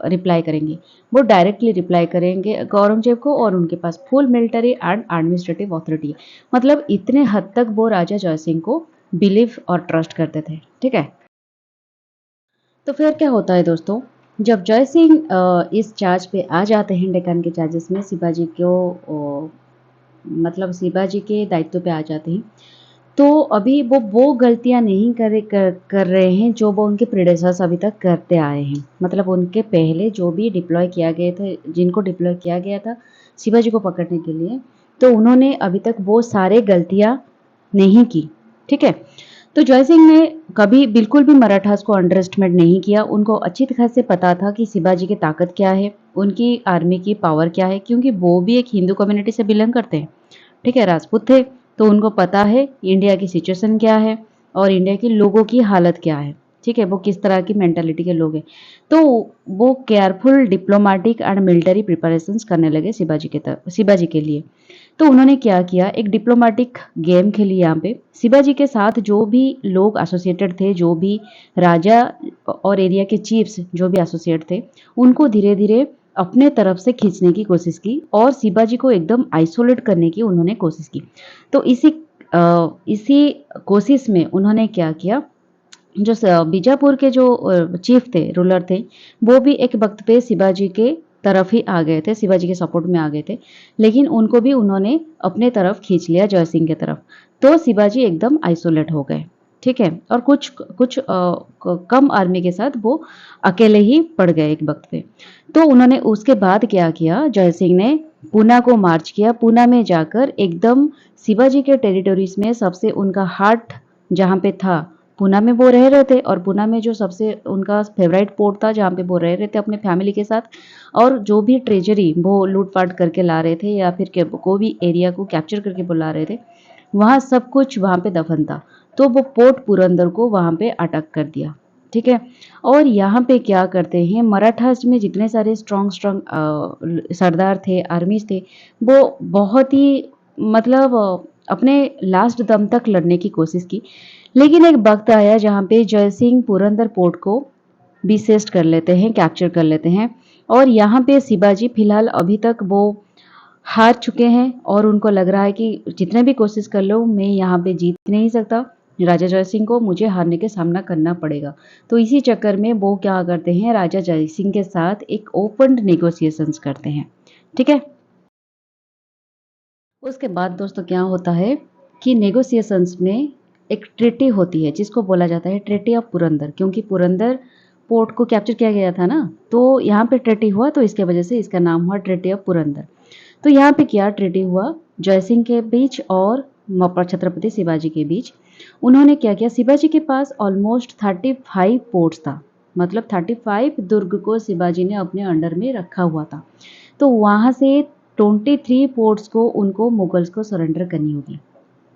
रिप्लाई करेंगे। वो डायरेक्टली रिप्लाई करेंगे औरंगजेब को और उनके पास full military and administrative authority. मतलब इतने हद तक वो राजा जयसिंह को बिलीव और ट्रस्ट करते थे, ठीक है। तो फिर क्या होता है दोस्तों, जब जय सिंह इस चार्ज पे आ जाते हैं डेक्कन के चार्जेस में, शिवाजी को मतलब शिवाजी के दायित्व पे आ जाते हैं, तो अभी वो गलतियां नहीं कर रहे हैं जो वो उनके प्रीडेसर्स अभी तक करते आए हैं। मतलब उनके पहले जो भी डिप्लॉय किया गए थे, जिनको डिप्लॉय किया गया था शिवाजी को पकड़ने के लिए, तो उन्होंने अभी तक वो सारे गलतियां नहीं की, ठीक है। तो जय सिंह ने कभी बिल्कुल भी मराठास को अंडर एस्टिमेट नहीं किया। उनको अच्छी तरह से पता था कि शिवाजी की ताकत क्या है, उनकी आर्मी की पावर क्या है, क्योंकि वो भी एक हिंदू कम्युनिटी से बिलोंग करते हैं, ठीक है, राजपूत थे। तो उनको पता है इंडिया की सिचुएशन क्या है और इंडिया के लोगों की हालत क्या है, ठीक है, वो किस तरह की मेंटालिटी के लोग हैं। तो वो careful diplomatic and military preparations करने लगे शिवाजी के लिए। तो उन्होंने क्या किया, एक डिप्लोमेटिक गेम खेली यहाँ पे। शिवाजी के साथ जो भी लोग एसोसिएटेड थे, जो भी राजा और एरिया के चीफ्स जो भी एसोसिएट थे, उनको धीरे धीरे अपने तरफ से खींचने की कोशिश की और शिवाजी को एकदम आइसोलेट करने की उन्होंने कोशिश की। तो इसी कोशिश में उन्होंने क्या किया, जो बीजापुर के जो चीफ थे, रूलर थे, वो भी एक वक्त पे शिवाजी के तरफ ही आ गए थे, शिवाजी के सपोर्ट में आ गए थे, लेकिन उनको भी उन्होंने अपने तरफ खींच लिया जयसिंह के तरफ। तो शिवाजी एकदम आइसोलेट हो गए, ठीक है, और कुछ कुछ कम आर्मी के साथ वो अकेले ही पड़ गए एक वक्त पे। तो उन्होंने उसके बाद क्या किया, जयसिंह ने पूना को मार्च किया। पूना में जाकर एकदम शिवाजी के टेरिटोरीज में सबसे उनका हार्ट जहाँ पे था, पूना में वो रह रहे थे, और पूना में जो सबसे उनका फेवरेट पोर्ट था जहाँ पे वो रह रहे थे अपने फैमिली के साथ, और जो भी ट्रेजरी वो लूटपाट करके ला रहे थे या फिर कोई भी एरिया को कैप्चर करके वो ला रहे थे, वहाँ सब कुछ वहाँ पे दफन था। तो वो पोर्ट पुरंदर को वहाँ पे अटक कर दिया, ठीक है। और यहाँ पे क्या करते हैं, मराठास में जितने सारे स्ट्रॉन्ग स्ट्रॉन्ग सरदार थे, आर्मीज थे, वो बहुत ही मतलब अपने लास्ट दम तक लड़ने की कोशिश की। लेकिन एक वक़्त आया जहाँ पे जयसिंह पुरंदर पोर्ट को बिसेस्ट कर लेते हैं, कैप्चर कर लेते हैं और यहाँ पे शिवाजी फिलहाल अभी तक वो हार चुके हैं और उनको लग रहा है कि जितने भी कोशिश कर लो मैं यहाँ पे जीत नहीं सकता। राजा जयसिंह को मुझे हारने के सामना करना पड़ेगा। तो इसी चक्कर में वो क्या करते हैं, राजा जयसिंह के साथ एक ओपन नेगोशिएशंस करते हैं। ठीक है? उसके बाद दोस्तों क्या होता है कि नेगोशिएशंस में एक ट्रीटी होती है जिसको बोला जाता है ट्रीटी ऑफ पुरंदर, क्योंकि पुरंदर पोर्ट को कैप्चर किया गया था ना, तो यहाँ पे ट्रीटी हुआ तो इसके वजह से इसका नाम हुआ ट्रीटी ऑफ पुरंदर। तो यहाँ पे क्या ट्रीटी हुआ, जयसिंह के बीच और छत्रपति शिवाजी के बीच। उन्होंने क्या किया, शिवाजी के पास ऑलमोस्ट 35 पोर्ट्स था, मतलब 35 दुर्ग को शिवाजी ने अपने अंडर में रखा हुआ था। तो वहाँ से 23 फोर्ट्स को उनको मुगल्स को सरेंडर करनी होगी।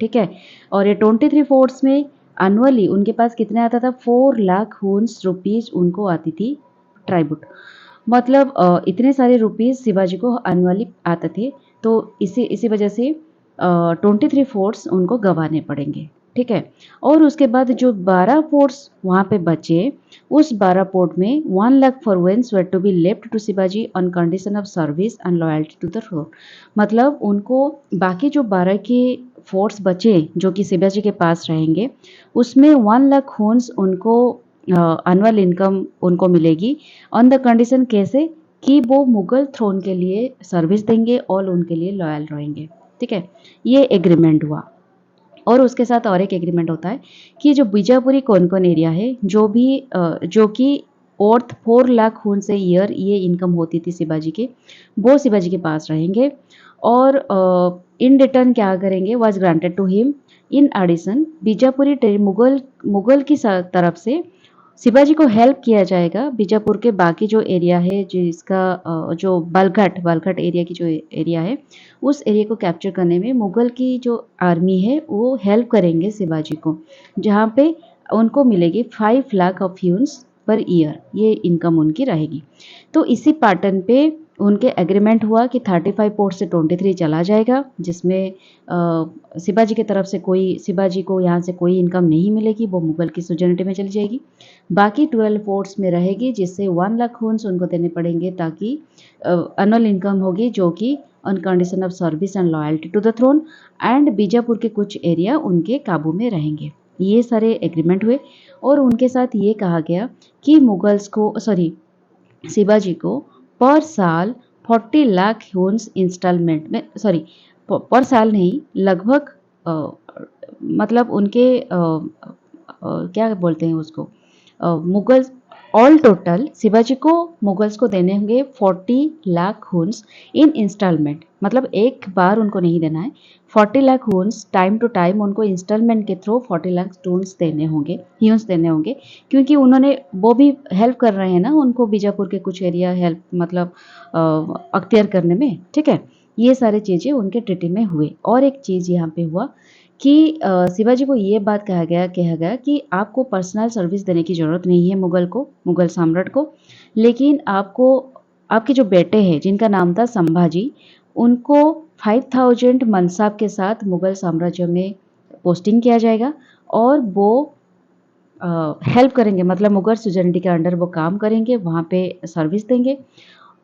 ठीक है? और ये 23 फोर्ट्स में एनुअली उनके पास कितने आता था, 4 लाख हुन्स रुपीज़ उनको आती थी ट्राइब्यूट। मतलब इतने सारे रुपीज़ शिवाजी को एनुअली आते थे। तो इसी इसी वजह से 23 फोर्ट्स उनको गँवाने पड़ेंगे। ठीक है? और उसके बाद जो 12 फोर्ट्स वहाँ पे बचे, उस 12 पोर्ट में 1 लाख फॉरवेन्स were to be left to Shivaji on condition of service and loyalty to the throne. मतलब उनको बाकी जो 12 के फोर्ट्स बचे जो कि शिवाजी के पास रहेंगे, उसमें 1 लाख हुन्स उनको एनुअल इनकम उनको मिलेगी ऑन द कंडीशन कैसे, कि वो मुगल थ्रोन के लिए सर्विस देंगे और उनके लिए लॉयल रहेंगे। ठीक है? ये एग्रीमेंट हुआ। और उसके साथ और एक एग्रीमेंट होता है कि जो बीजापुरी कोंकण एरिया है, जो भी जो कि वर्थ 4 लाख खून से ईयर ये इनकम होती थी शिवाजी के, वो शिवाजी के पास रहेंगे और इन रिटर्न क्या करेंगे, was granted to him. In addition Bijapuri Mughal की तरफ से शिवाजी को हेल्प किया जाएगा बीजापुर के बाकी जो एरिया है, जिसका जो बालघाट एरिया की जो एरिया है, उस एरिया को कैप्चर करने में मुगल की जो आर्मी है वो हेल्प करेंगे शिवाजी को, जहाँ पे उनको मिलेगी 5 लाख ऑफ ह्यून्स पर ईयर, ये इनकम उनकी रहेगी। तो इसी पैटर्न पे उनके एग्रीमेंट हुआ कि 35 पोर्ट से 23 चला जाएगा, जिसमें शिवाजी की तरफ से शिवाजी को यहाँ से कोई इनकम नहीं मिलेगी, वो मुगल की सुजनिटी में चली जाएगी। बाकी 12 फोर्ट्स में रहेगी, जिससे 1 लाख हुन्स उनको देने पड़ेंगे ताकि एनुअल इनकम होगी, जो कि on condition of service and loyalty to the throne, and Bijapur के कुछ एरिया उनके काबू में रहेंगे। ये सारे एग्रीमेंट हुए और उनके साथ ये कहा गया कि शिवाजी को पर साल 40 लाख ह्यून्स इंस्टॉलमेंट में, पर साल नहीं, लगभग मतलब उनके क्या बोलते हैं उसको, मुगल्स ऑल टोटल शिवाजी को मुगल्स को देने होंगे 40 लाख हुन्स इन इंस्टॉलमेंट, मतलब एक बार उनको नहीं देना है, 40 lakh huns time to time उनको इंस्टॉलमेंट के थ्रू 40 लाख ह्यून्स देने होंगे, क्योंकि उन्होंने वो भी हेल्प कर रहे हैं ना उनको बीजापुर के कुछ एरिया हेल्प मतलब अख्तियार करने में। ठीक है? ये सारी चीज़ें उनके ट्रीटी में हुए। और एक चीज़ यहाँ पे हुआ कि शिवाजी को ये बात कहा गया कि आपको पर्सनल सर्विस देने की ज़रूरत नहीं है मुगल सम्राट को, लेकिन आपको आपके जो बेटे हैं जिनका नाम था संभाजी, उनको 5000 मनसाब के साथ मुगल साम्राज्य में पोस्टिंग किया जाएगा और वो हेल्प करेंगे, मतलब मुगल सुजनिटी के अंडर वो काम करेंगे, वहाँ पे सर्विस देंगे।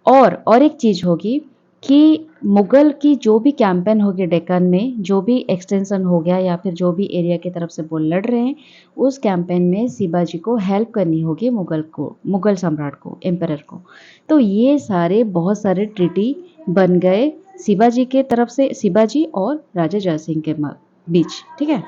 और एक चीज़ होगी कि मुगल की जो भी कैंपेन होगी डेक्कन में, जो भी एक्सटेंशन हो गया या फिर जो भी एरिया की तरफ से वो लड़ रहे हैं, उस कैंपेन में शिवाजी को हेल्प करनी होगी मुगल सम्राट को, एम्परर को। तो ये सारे बहुत सारे ट्रीटी बन गए शिवाजी के तरफ से, शिवाजी और राजा जयसिंह के बीच। ठीक है?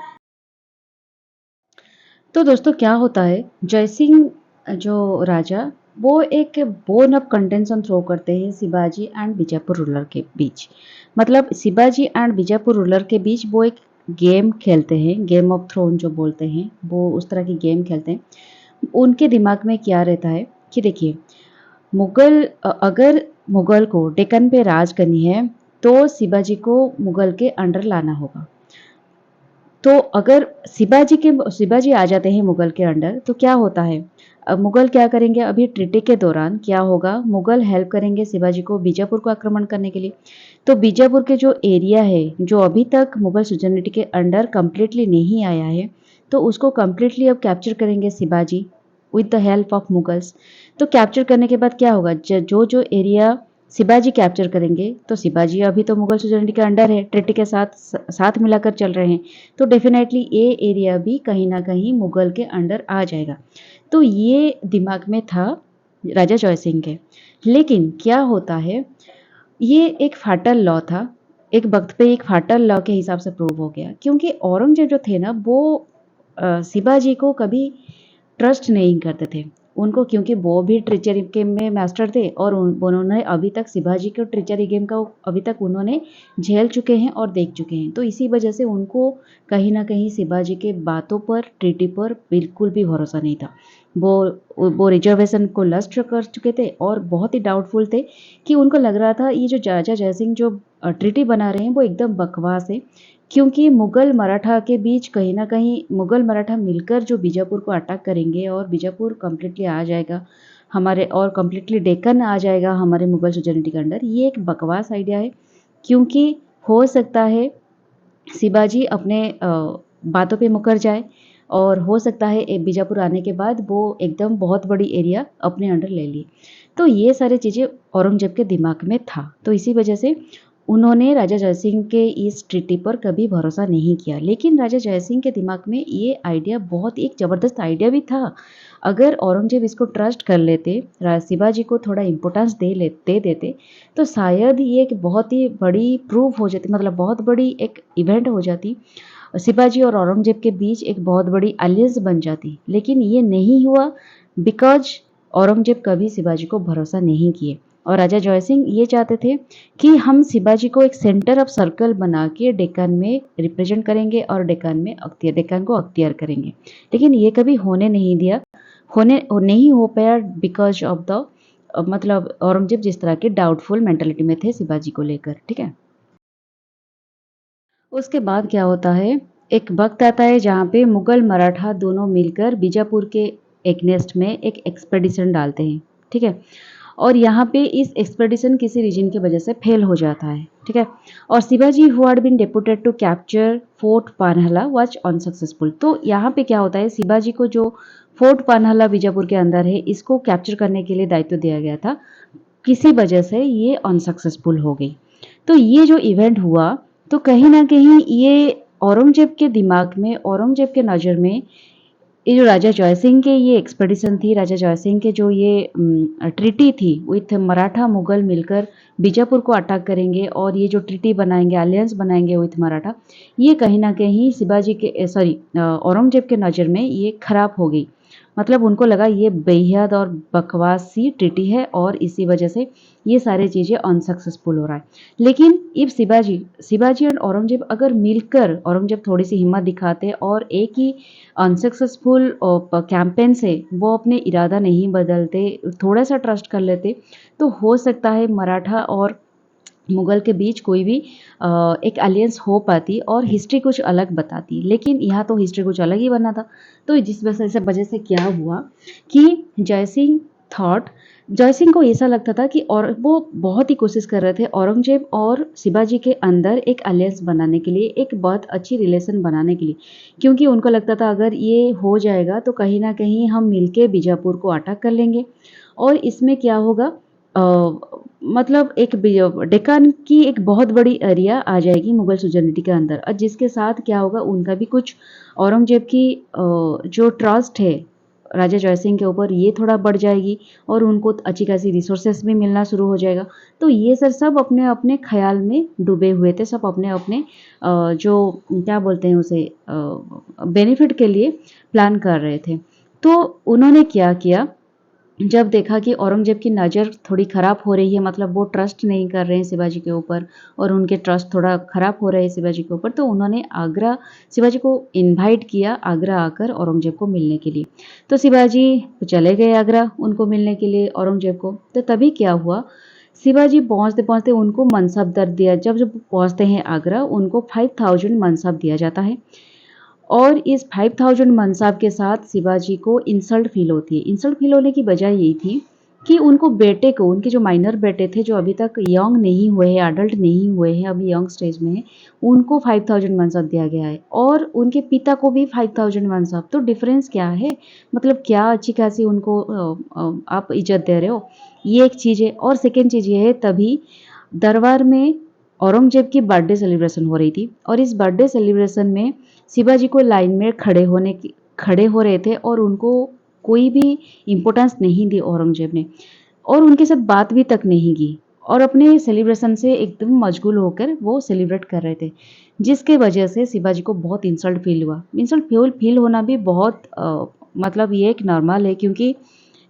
तो दोस्तों क्या होता है, जयसिंह जो राजा, वो एक बोन ऑफ कंटेंशन थ्रो करते हैं शिवाजी एंड बीजापुर रूलर के बीच। मतलब शिवाजी एंड बीजापुर रूलर के बीच वो एक गेम खेलते हैं, गेम ऑफ थ्रोन जो बोलते हैं, वो उस तरह की गेम खेलते हैं। उनके दिमाग में क्या रहता है कि देखिए, अगर मुगल को डेक्कन पे राज करनी है तो शिवाजी को मुगल के अंडर लाना होगा। तो अगर शिवाजी आ जाते हैं मुगल के अंडर तो क्या होता है? अब मुगल क्या करेंगे, अभी ट्रीटी के दौरान क्या होगा, मुगल हेल्प करेंगे शिवाजी को बीजापुर को आक्रमण करने के लिए। तो बीजापुर के जो एरिया है, जो अभी तक मुगल सुल्तानेट के अंडर कंप्लीटली नहीं आया है, तो उसको कंप्लीटली अब कैप्चर करेंगे Shivaji with the help of Mughals. तो कैप्चर करने के बाद क्या होगा, जो जो एरिया शिवाजी कैप्चर करेंगे, तो शिवाजी अभी तो मुगल सुल्तानेट के अंडर है, ट्रीटी के साथ साथ मिलाकर चल रहे हैं, तो डेफिनेटली ये एरिया भी कहीं ना कहीं मुगल के अंडर आ जाएगा। तो ये दिमाग में था राजा जय सिंह के। लेकिन क्या होता है, ये एक फाटल लॉ था, एक वक्त पे एक फाटल लॉ के हिसाब से प्रूव हो गया, क्योंकि औरंगजेब जो थे ना वो शिवाजी को कभी ट्रस्ट नहीं करते थे उनको, क्योंकि वो भी ट्रिचरी गेम में मास्टर थे और उन्होंने अभी तक शिवाजी को ट्रिचरी गेम का अभी तक उन्होंने झेल चुके हैं और देख चुके हैं। तो इसी वजह से उनको कहीं ना कहीं शिवाजी के बातों पर, ट्रीटी पर बिल्कुल भी भरोसा नहीं था। वो रिजर्वेशन को लस्ट कर चुके थे और बहुत ही डाउटफुल थे, कि उनको लग रहा था ये जो राजा जयसिंह जो ट्रीटी बना रहे हैं वो एकदम बकवास है, क्योंकि मुगल मराठा के बीच कहीं ना कहीं मुगल मराठा मिलकर जो बीजापुर को अटैक करेंगे और बीजापुर कम्प्लीटली आ जाएगा हमारे, और कम्प्लीटली डेक्कन आ जाएगा हमारे मुगल सुल्तानेट के अंडर, ये एक बकवास आइडिया है। क्योंकि हो सकता है शिवाजी अपने बातों पे मुकर जाए, और हो सकता है बीजापुर आने के बाद वो एकदम बहुत बड़ी एरिया अपने अंडर ले लिए। तो ये सारी चीज़ें औरंगजेब के दिमाग में था, तो इसी वजह से उन्होंने राजा जयसिंह के इस ट्रीटी पर कभी भरोसा नहीं किया। लेकिन राजा जयसिंह के दिमाग में ये आइडिया बहुत एक ज़बरदस्त आइडिया भी था। अगर औरंगजेब इसको ट्रस्ट कर लेते, शिवाजी को थोड़ा इम्पोर्टेंस दे देते, तो शायद ये एक बहुत ही बड़ी प्रूफ हो जाती, मतलब बहुत बड़ी एक इवेंट हो जाती, शिवाजी और औरंगजेब के बीच एक बहुत बड़ी अलियंस बन जाती। लेकिन ये नहीं हुआ, बिकॉज औरंगजेब कभी शिवाजी को भरोसा नहीं किए, और राजा जयसिंह ये चाहते थे कि हम शिवाजी को एक सेंटर ऑफ सर्कल बना के डेक्कन में रिप्रेजेंट करेंगे और डेक्कन को अख्तियार करेंगे। लेकिन ये कभी होने नहीं दिया, नहीं हो पाया, बिकॉज ऑफ द मतलब औरंगजेब जिस तरह के डाउटफुल मेंटालिटी में थे शिवाजी को लेकर। ठीक है, उसके बाद क्या होता है, एक वक्त आता है जहाँ पे मुगल मराठा दोनों मिलकर बीजापुर के एगनेस्ट में एक एक्सपेडिशन डालते हैं। ठीक है, और यहाँ पे इस एक्सपेडिशन किसी रीजन की वजह से फेल हो जाता है। ठीक है, और Shivaji who had been deputed to capture fort Panhala was unsuccessful. तो यहाँ पे क्या होता है, शिवाजी को जो फोर्ट पान्हाला बीजापुर के अंदर है, इसको कैप्चर करने के लिए दायित्व दिया गया था, किसी वजह से ये अनसक्सेसफुल हो गई। तो ये जो इवेंट हुआ, तो कहीं ना कहीं ये औरंगजेब के दिमाग में, औरंगजेब के नज़र में, ये जो राजा जयसिंह के ये एक्सपेडिशन थी, राजा जयसिंह के जो ये ट्रीटी थी विथ मराठा मुगल मिलकर बीजापुर को अटैक करेंगे और ये जो ट्रीटी बनाएंगे, अलियंस बनाएंगे विथ मराठा, ये कहीं ना कहीं शिवाजी के सॉरी औरंगजेब के नज़र में ये खराब हो गई। मतलब उनको लगा ये बेहद और बकवास सी ट्रीटी है और इसी वजह से ये सारी चीज़ें अनसक्सेसफुल हो रहा है। लेकिन इफ शिवाजी और औरंगजेब अगर मिलकर, औरंगजेब थोड़ी सी हिम्मत दिखाते और एक ही अनसक्सेसफुल कैंपेन से वो अपने इरादा नहीं बदलते, थोड़ा सा ट्रस्ट कर लेते, तो हो सकता है मराठा और मुगल के बीच कोई भी एक अलियंस हो पाती और हिस्ट्री कुछ अलग बताती। लेकिन यहाँ तो हिस्ट्री कुछ अलग ही बना था। तो जिस वजह से क्या हुआ कि जयसिंह को ऐसा लगता था कि, और वो बहुत ही कोशिश कर रहे थे औरंगजेब और शिवाजी के अंदर एक अलियंस बनाने के लिए, एक बहुत अच्छी रिलेशन बनाने के लिए, क्योंकि उनको लगता था अगर ये हो जाएगा तो कहीं ना कहीं हम मिलके बीजापुर को अटैक कर लेंगे और इसमें क्या होगा, मतलब एक डेक्कन की एक बहुत बड़ी एरिया आ जाएगी मुगल सुल्तानेटी के अंदर, और जिसके साथ क्या होगा, उनका भी कुछ औरंगजेब की जो ट्रस्ट है राजा जयसिंह के ऊपर, ये थोड़ा बढ़ जाएगी और उनको अच्छी खासी रिसोर्सेस भी मिलना शुरू हो जाएगा। तो ये सर सब अपने अपने ख्याल में डूबे हुए थे, सब अपने अपने जो क्या बोलते हैं उसे, बेनिफिट के लिए प्लान कर रहे थे। तो उन्होंने क्या किया, जब देखा कि औरंगजेब की नज़र थोड़ी ख़राब हो रही है, मतलब वो ट्रस्ट नहीं कर रहे हैं शिवाजी के ऊपर और उनके ट्रस्ट थोड़ा ख़राब हो रहे हैं शिवाजी के ऊपर, तो उन्होंने आगरा शिवाजी को इनवाइट किया आगरा आकर औरंगजेब को मिलने के लिए। तो शिवाजी चले गए आगरा उनको मिलने के लिए, औरंगजेब को। तो तभी क्या हुआ, शिवाजी पहुँचते पहुँचते उनको मनसब दर दिया, जब जब पहुँचते हैं आगरा उनको 5000 मनसब दिया जाता है। और इस 5000 मनसाब के साथ शिवाजी को इंसल्ट फील होती है। इंसल्ट फील होने की वजह यही थी कि उनको बेटे को, उनके जो माइनर बेटे थे जो अभी तक यंग नहीं हुए हैं, अडल्ट नहीं हुए हैं, अभी यंग स्टेज में हैं, उनको 5000 मनसब दिया गया है और उनके पिता को भी 5000 मनसब। तो डिफरेंस क्या है? मतलब क्या अच्छी खासी उनको आप इज्जत दे रहे हो? ये एक चीज़ है। और सेकेंड चीज़ ये है, तभी दरबार में औरंगजेब की बर्थडे सेलिब्रेशन हो रही थी और इस बर्थडे सेलिब्रेशन में शिवाजी को लाइन में खड़े हो रहे थे और उनको कोई भी इम्पोर्टेंस नहीं दी औरंगजेब ने और उनके साथ बात भी तक नहीं की और अपने सेलिब्रेशन से एकदम मशगूल होकर वो सेलिब्रेट कर रहे थे, जिसके वजह से शिवाजी को बहुत इंसल्ट फील हुआ। इंसल्ट फील होना भी बहुत मतलब ये एक नॉर्मल है, क्योंकि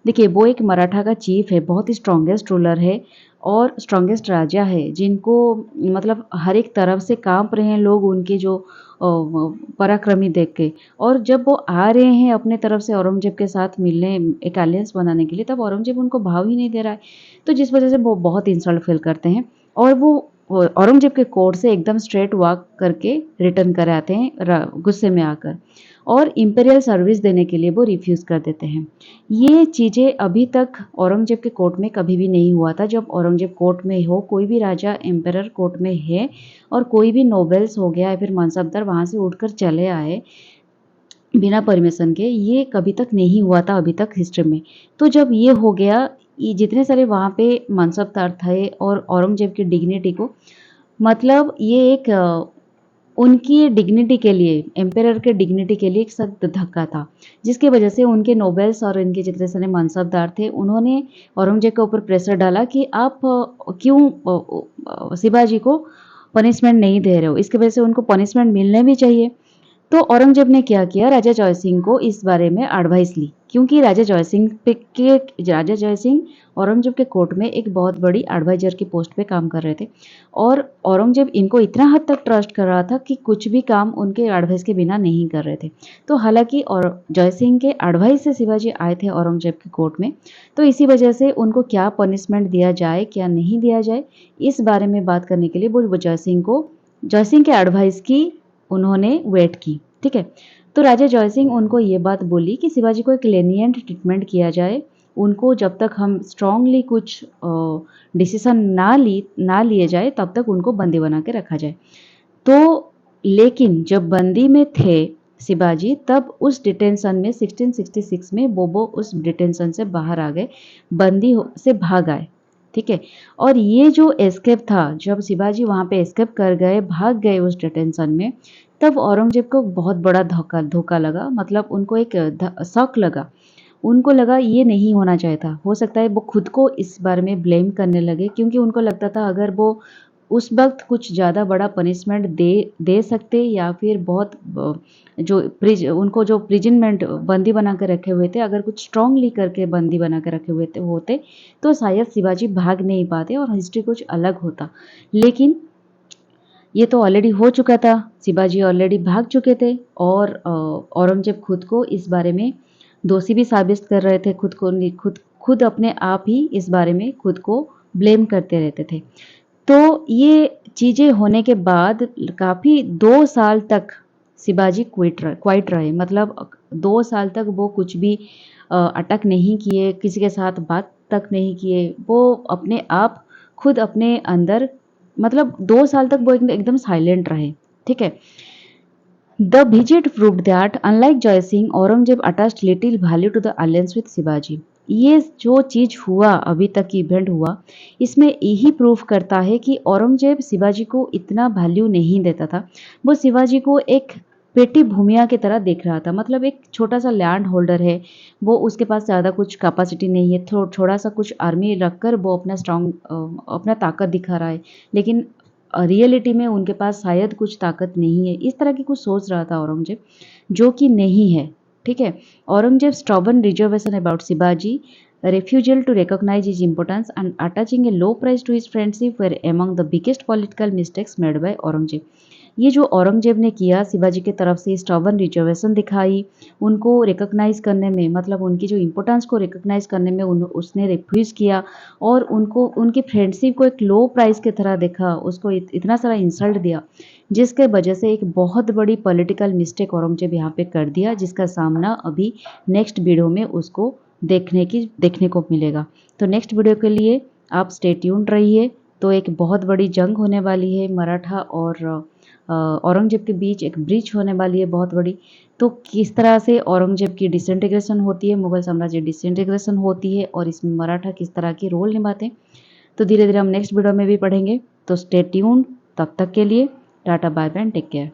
देखिए वो एक मराठा का चीफ है, बहुत ही स्ट्रॉन्गेस्ट रूलर है और स्ट्रॉन्गेस्ट राजा है, जिनको मतलब हर एक तरफ से कांप रहे हैं लोग उनके जो पराक्रमी देख के। और जब वो आ रहे हैं अपने तरफ से औरंगजेब के साथ मिलने, एक अलायंस बनाने के लिए, तब औरंगजेब उनको भाव ही नहीं दे रहा है, तो जिस वजह से वो बहुत इंसल्ट फील करते हैं और वो औरंगजेब के कोर्ट से एकदम स्ट्रेट वॉक करके रिटर्न कर आते हैं गुस्से में आकर और इंपीरियल सर्विस देने के लिए वो रिफ्यूज़ कर देते हैं। ये चीज़ें अभी तक औरंगजेब के कोर्ट में कभी भी नहीं हुआ था। जब औरंगजेब कोर्ट में हो, कोई भी राजा एम्परर कोर्ट में है और कोई भी नोबेल्स हो गया या फिर मनसबदार वहाँ से उठकर चले आए बिना परमिशन के, ये कभी तक नहीं हुआ था अभी तक हिस्ट्री में। तो जब ये हो गया, ये जितने सारे वहाँ पे मनसबदार थे और औरंगजेब की डिग्निटी को, मतलब ये एक उनकी डिग्निटी के लिए, एम्परर के डिग्निटी के लिए एक सख्त धक्का था, जिसकी वजह से उनके नोबेल्स और इनके जितने सारे मनसबदार थे, उन्होंने औरंगजेब के ऊपर प्रेशर डाला कि आप क्यों शिवाजी को पनिशमेंट नहीं दे रहे हो, इसकी वजह से उनको पनिशमेंट मिलने भी चाहिए। तो औरंगजेब ने क्या किया, राजा जय सिंह को इस बारे में एडवाइस ली, क्योंकि राजा जय सिंह औरंगजेब के कोर्ट में एक बहुत बड़ी एडवाइजर की पोस्ट पे काम कर रहे थे और औरंगजेब इनको इतना हद तक ट्रस्ट कर रहा था कि कुछ भी काम उनके एडवाइस के बिना नहीं कर रहे थे। तो हालांकि और जय सिंह के एडवाइस से शिवाजी आए थे औरंगजेब के कोर्ट में, तो इसी वजह से उनको क्या पनिशमेंट दिया जाए, क्या नहीं दिया जाए, इस बारे में बात करने के लिए वो जय सिंह के एडवाइस की उन्होंने वेट की। ठीक है, तो राजा जय सिंह उनको ये बात बोली कि शिवाजी को एक लेनियंट ट्रीटमेंट किया जाए, उनको जब तक हम स्ट्रांगली कुछ डिसीजन ना लिए जाए तब तक उनको बंदी बना के रखा जाए। तो लेकिन जब बंदी में थे शिवाजी, तब उस डिटेंशन में 1666 में बोबो उस डिटेंशन से बाहर आ गए, से भाग आए। ठीक है, और ये जो एस्केप था, जब शिवाजी वहाँ पे एस्केप कर गए, भाग गए उस डिटेंशन में, तब औरंगजेब को बहुत बड़ा धोखा लगा, मतलब उनको एक शौक लगा, उनको लगा ये नहीं होना चाहिए था। हो सकता है वो खुद को इस बारे में ब्लेम करने लगे, क्योंकि उनको लगता था अगर वो उस वक्त कुछ ज़्यादा बड़ा पनिशमेंट दे सकते या फिर बहुत उनको जो प्रिजनमेंट बंदी बना कर रखे हुए थे, अगर कुछ स्ट्रांगली करके बंदी बना कर रखे हुए होते तो शायद शिवाजी भाग नहीं पाते और हिस्ट्री कुछ अलग होता। लेकिन ये तो ऑलरेडी हो चुका था, शिवाजी ऑलरेडी भाग चुके थे और औरंगजेब खुद को इस बारे में दोषी भी साबित कर रहे थे, खुद अपने आप ही इस बारे में खुद को ब्लेम करते रहते थे। तो ये चीज़ें होने के बाद काफ़ी 2 साल तक शिवाजी क्वाइट रहे, मतलब 2 साल तक वो कुछ भी अटैक नहीं किए, किसी के साथ बात तक नहीं किए, वो अपने आप खुद अपने अंदर, मतलब 2 साल तक वो एकदम साइलेंट रहे। ठीक है, the visit proved that unlike Jaisingh, Aurangzeb attached little value to the alliance with Shivaji. ये जो चीज हुआ, अभी तक इवेंट हुआ, इसमें यही प्रूफ करता है कि औरंगजेब शिवाजी को इतना वैल्यू नहीं देता था। वो शिवाजी को एक पेटी भूमिया की तरह देख रहा था, मतलब एक छोटा सा लैंड होल्डर है, वो उसके पास ज़्यादा कुछ कैपेसिटी नहीं है, थोड़ा सा कुछ आर्मी रखकर वो अपना ताकत दिखा रहा है, लेकिन रियलिटी में उनके पास शायद कुछ ताकत नहीं है। इस तरह की कुछ सोच रहा था औरंगजेब, जो कि नहीं है। ठीक है, Aurangzeb stubborn reservation about Shivaji, refusal to recognize his importance and attaching a low price to his friendship were among the biggest political mistakes made by Aurangzeb. ये जो औरंगज़ेब ने किया शिवाजी की तरफ से स्टबर्न रिजर्वेशन दिखाई, उनको रिकॉग्नाइज़ करने में मतलब उनकी जो इम्पोर्टेंस को रिकॉग्नाइज़ करने में उसने रिफ्यूज़ किया और उनको उनकी फ्रेंडशिप को एक लो प्राइस की तरह देखा, उसको इतना सारा इंसल्ट दिया, जिसके वजह से एक बहुत बड़ी पॉलिटिकल मिस्टेक औरंगज़ेब यहाँ पे कर दिया, जिसका सामना अभी नेक्स्ट वीडियो में उसको देखने को मिलेगा। तो नेक्स्ट वीडियो के लिए आप स्टे ट्यून्ड रहिए। तो एक बहुत बड़ी जंग होने वाली है, मराठा और औरंगज़ेब के बीच एक ब्रीच होने वाली है बहुत बड़ी। तो किस तरह से औरंगज़ेब की डिसइंटीग्रेशन होती है, मुगल साम्राज्य डिसइंटीग्रेशन होती है और इसमें मराठा किस तरह की रोल निभाते हैं, तो धीरे धीरे हम नेक्स्ट वीडियो में भी पढ़ेंगे। तो स्टे ट्यून्ड, तब तक के लिए tata bye bye and take care.